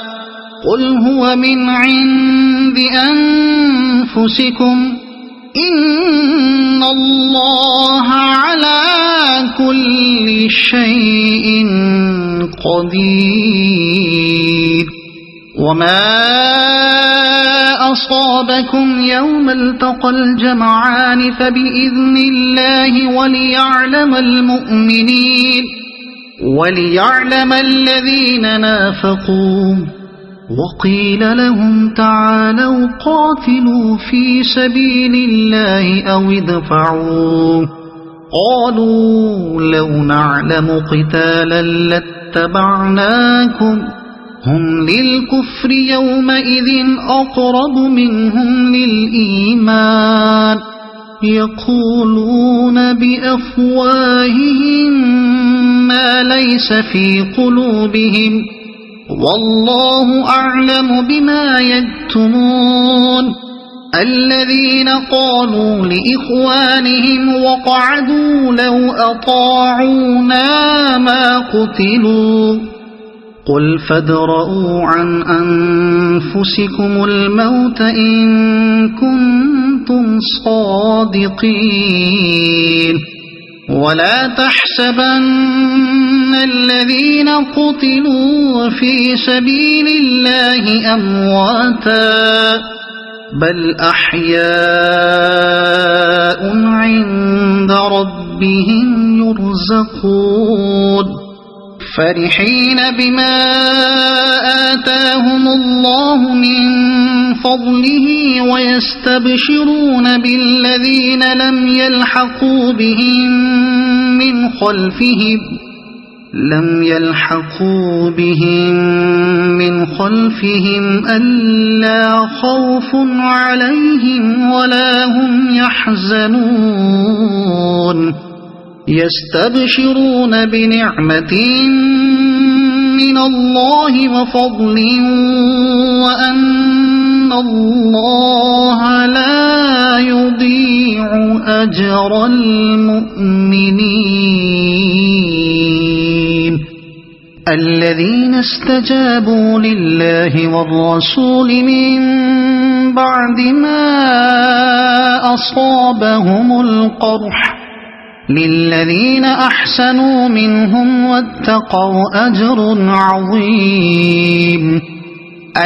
[SPEAKER 1] قل هو من عند أنفسكم إن الله على كل شيء قدير وما أصابكم يوم التقى الجمعان فبإذن الله وليعلم المؤمنين وليعلم الذين نافقوا وقيل لهم تعالوا قاتلوا في سبيل الله أو ادفعوا قالوا لو نعلم قتالا لاتبعناكم هم للكفر يومئذ أقرب منهم للإيمان يقولون بأفواههم ما ليس في قلوبهم والله أعلم بما يكتمون الذين قالوا لإخوانهم وقعدوا لو أطاعونا ما قتلوا قل فادرءوا عن أنفسكم الموت إن كنتم صادقين ولا تحسبن الذين قتلوا في سبيل الله أمواتا بل أحياء عند ربهم يرزقون فرحين بما آتاهم الله من فضله ويستبشرون بالذين لم يلحقوا بهم من خلفهم ألا خوف عليهم ولا هم يحزنون يستبشرون بنعمة من الله وفضل وأن الله لا يضيع أجر المؤمنين الذين استجابوا لله والرسول من بعد ما أصابهم القرح للذين أحسنوا منهم واتقوا أجر عظيم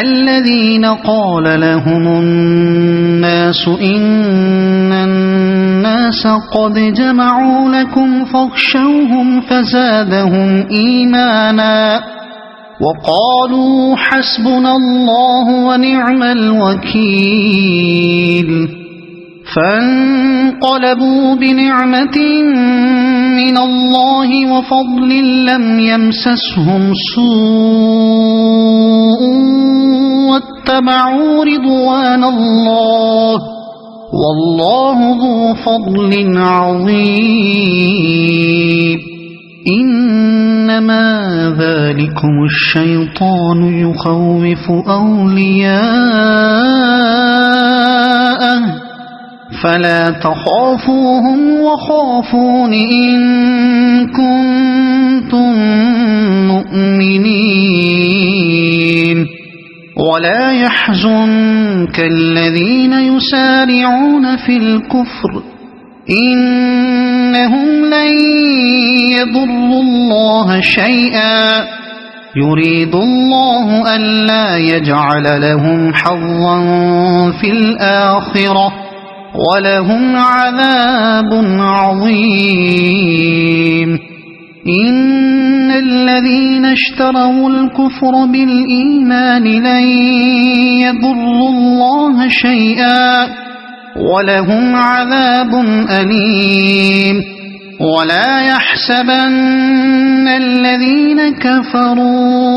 [SPEAKER 1] الذين قال لهم الناس إن الناس قد جمعوا لكم فاخشوهم فزادهم إيمانا وقالوا حسبنا الله ونعم الوكيل فانقلبوا بنعمة من الله وفضل لم يمسسهم سوء واتبعوا رضوان الله والله ذو فضل عظيم إنما ذلكم الشيطان يخوف أولياءه فلا تخافوهم وخافون إن كنتم مؤمنين ولا يحزنك الذين يسارعون في الكفر إنهم لن يضروا الله شيئا يريد الله ألا يجعل لهم حظا في الآخرة ولهم عذاب عظيم إن الذين اشتروا الكفر بالإيمان لن يضروا الله شيئا ولهم عذاب أليم ولا يحسبن الذين كفروا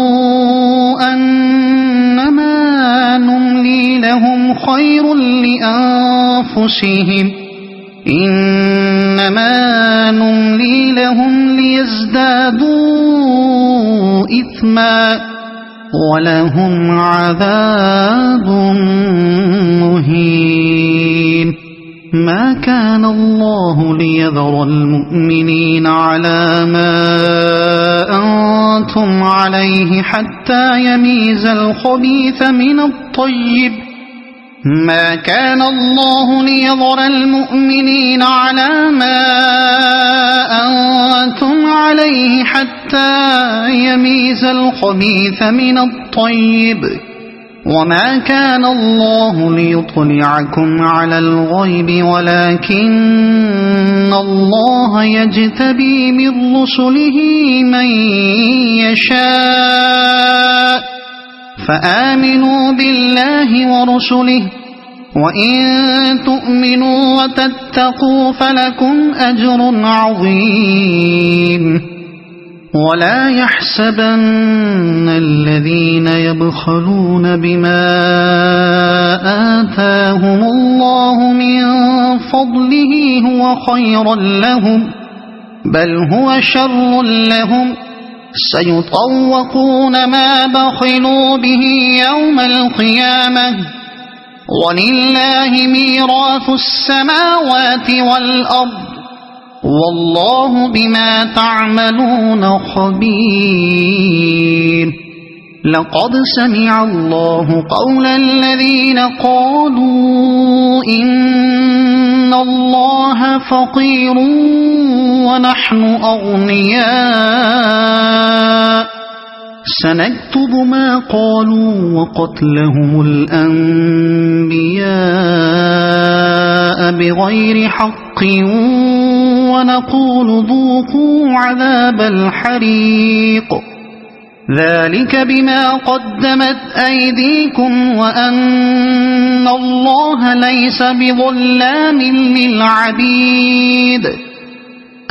[SPEAKER 1] أنما نملي لهم خير لأنفسهم إنما نملي لهم ليزدادوا إثما ولهم عذاب مهين ما كان الله ليذر المؤمنين على ما أنتم عليه حتى يميز الخبيث من الطيب ما كان الله ليذر المؤمنين على ما أنتم عليه حتى يميز الخبيث من الطيب وما كان الله ليطلعكم على الغيب ولكن الله يجتبي من رسله من يشاء فآمنوا بالله ورسله وإن تؤمنوا وتتقوا فلكم أجر عظيم ولا يحسبن الذين يبخلون بما آتاهم الله من فضله هو خيرا لهم بل هو شر لهم سيطوقون ما بخلوا به يوم القيامة ولله ميراث السماوات والأرض والله بما تعملون خبير لقد سمع الله قول الذين قالوا إن الله فقير ونحن أغنياء سنكتب ما قالوا وقتلهم الأنبياء بغير حق ونقول ذوقوا عذاب الحريق ذلك بما قدمت أيديكم وأن الله ليس بظلام للعبيد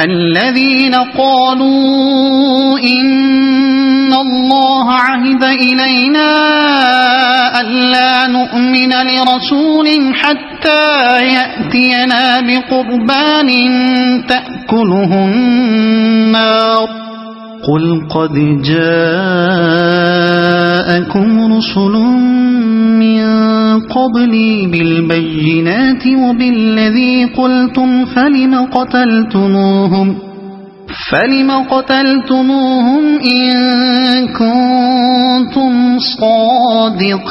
[SPEAKER 1] الذين قالوا إن الله عهد إلينا ألا نؤمن لرسول حتى يأتينا بقربان تأكله النار قل قد جاءكم رسل من قبلي بالبينات وبالذي قلتم فلم قتلتموهم إن كنتم صادقين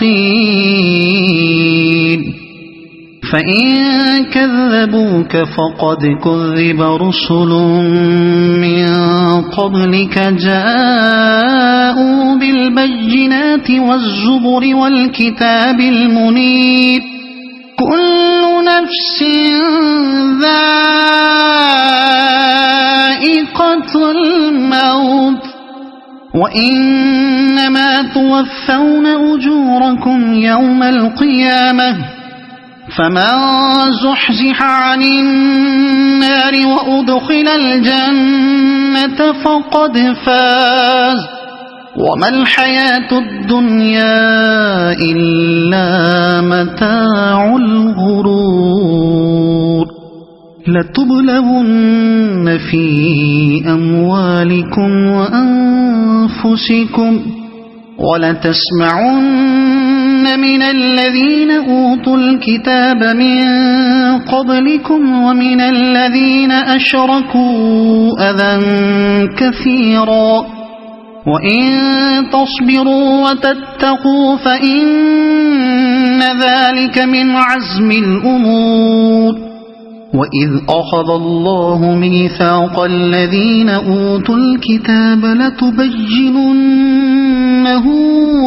[SPEAKER 1] فإن كذبوك فقد كذب رسل من قبلك جاءوا بالبينات والزبر والكتاب المنير كل نفس ذائقة الموت وإنما توفون أجوركم يوم القيامة فمن زحزح عن النار وأدخل الجنة فقد فاز وما الحياة الدنيا إلا متاع الغرور لتبلغن في أموالكم وأنفسكم ولتسمعن من الذين أوتوا الكتاب من قبلكم ومن الذين أشركوا أذى كثيرا وإن تصبروا وتتقوا فإن ذلك من عزم الأمور وإذ أخذ الله ميثاق الذين أوتوا الكتاب لتبيننه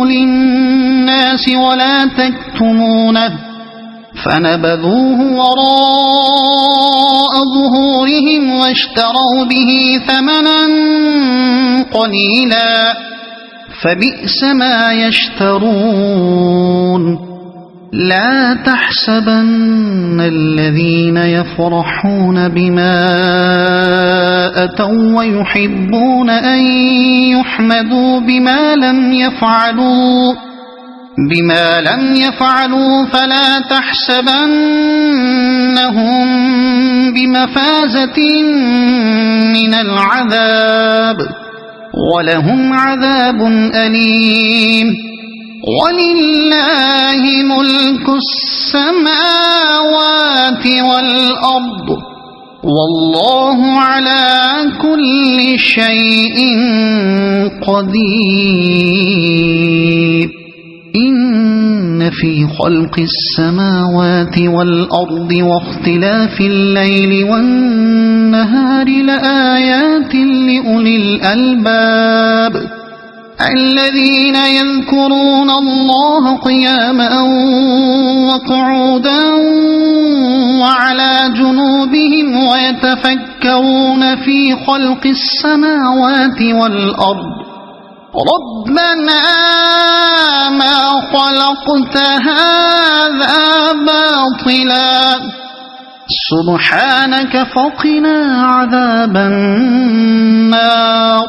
[SPEAKER 1] للناس ولا تكتمونه فنبذوه وراء ظهورهم واشتروا به ثمنا قليلا فبئس ما يشترون لا تحسبن الذين يفرحون بما أتوا ويحبون أن يحمدوا بما لم يفعلوا فلا تحسبنهم بمفازة من العذاب ولهم عذاب أليم ولله ملك السماوات والأرض والله على كل شيء قدير إن في خلق السماوات والأرض واختلاف الليل والنهار لآيات لأولي الألباب الذين يذكرون الله قياما وقعودا وعلى جنوبهم ويتفكرون في خلق السماوات والأرض ربنا ما خلقت هذا باطلا سبحانك فقنا عذاب النار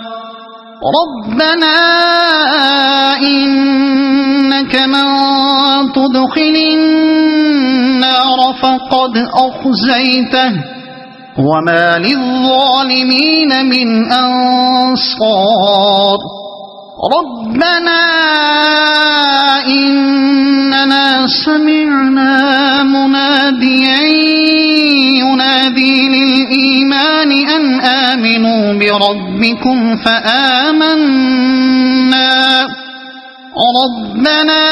[SPEAKER 1] ربنا إنك من تدخل النار فقد أخزيته وما للظالمين من أنصار ربنا إننا سمعنا مناديا ينادي للإيمان أن آمنوا بربكم فآمنا ربنا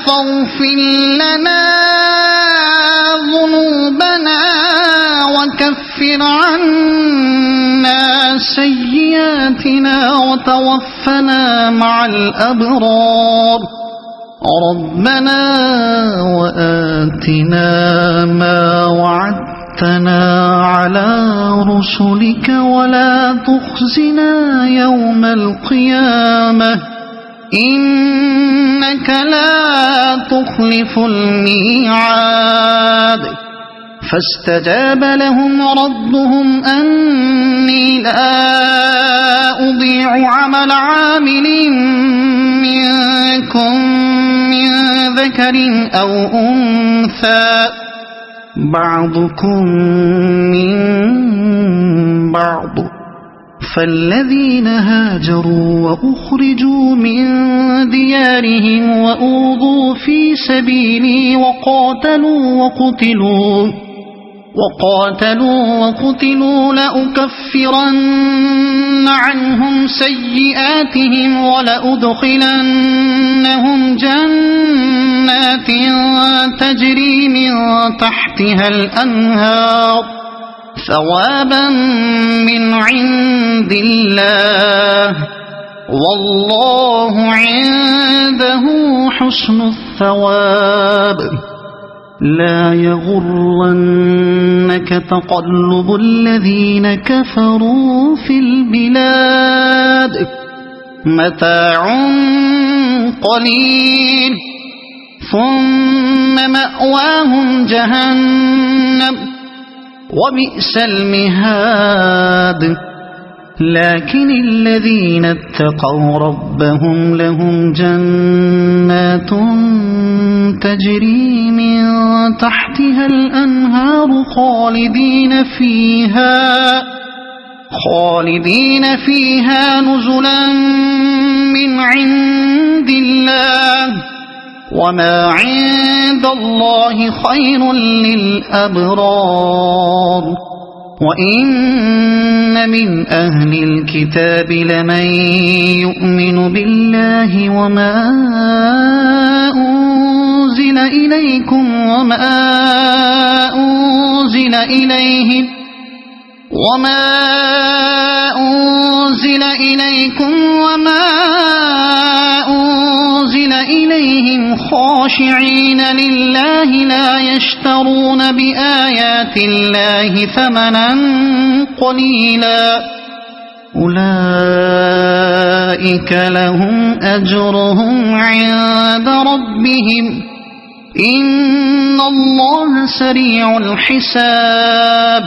[SPEAKER 1] فاغفر لنا ذنوبنا وكفر عنا سيئاتنا وتوفنا مع الأبرار ربنا وآتنا ما وعدتنا على رسلك ولا تخزنا يوم القيامة إنك لا تخلف الميعاد فاستجاب لهم ربهم أني لا أضيع عمل عامل منكم من ذكر أو أنثى بعضكم من بعض فالذين هاجروا وأخرجوا من ديارهم وأوذوا في سبيلي وقاتلوا لأكفرن عنهم سيئاتهم ولأدخلنهم جنات تجري من تحتها الأنهار ثوابا من عند الله والله عنده حسن الثواب لا يغرنك تقلب الذين كفروا في البلاد متاع قليل ثم مأواهم جهنم وبئس المهاد لكن الذين اتقوا ربهم لهم جنات تجري من تحتها الأنهار خالدين فيها نزلا من عند الله وما عند الله خير للأبرار وإن من أهل الكتاب لمن يؤمن بالله وما أنزل إليكم وما أنزل إليهم خاشعين لله لا يشترون بآيات الله ثمنا قليلا أولئك لهم أجرهم عند ربهم إن الله سريع الحساب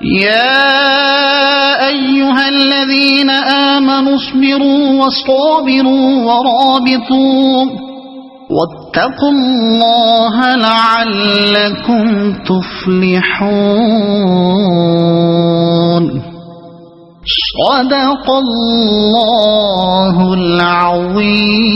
[SPEAKER 1] يا أيها الذين آمنوا اصبروا وصابروا ورابطوا واتقوا الله لعلكم تفلحون صدق الله العظيم.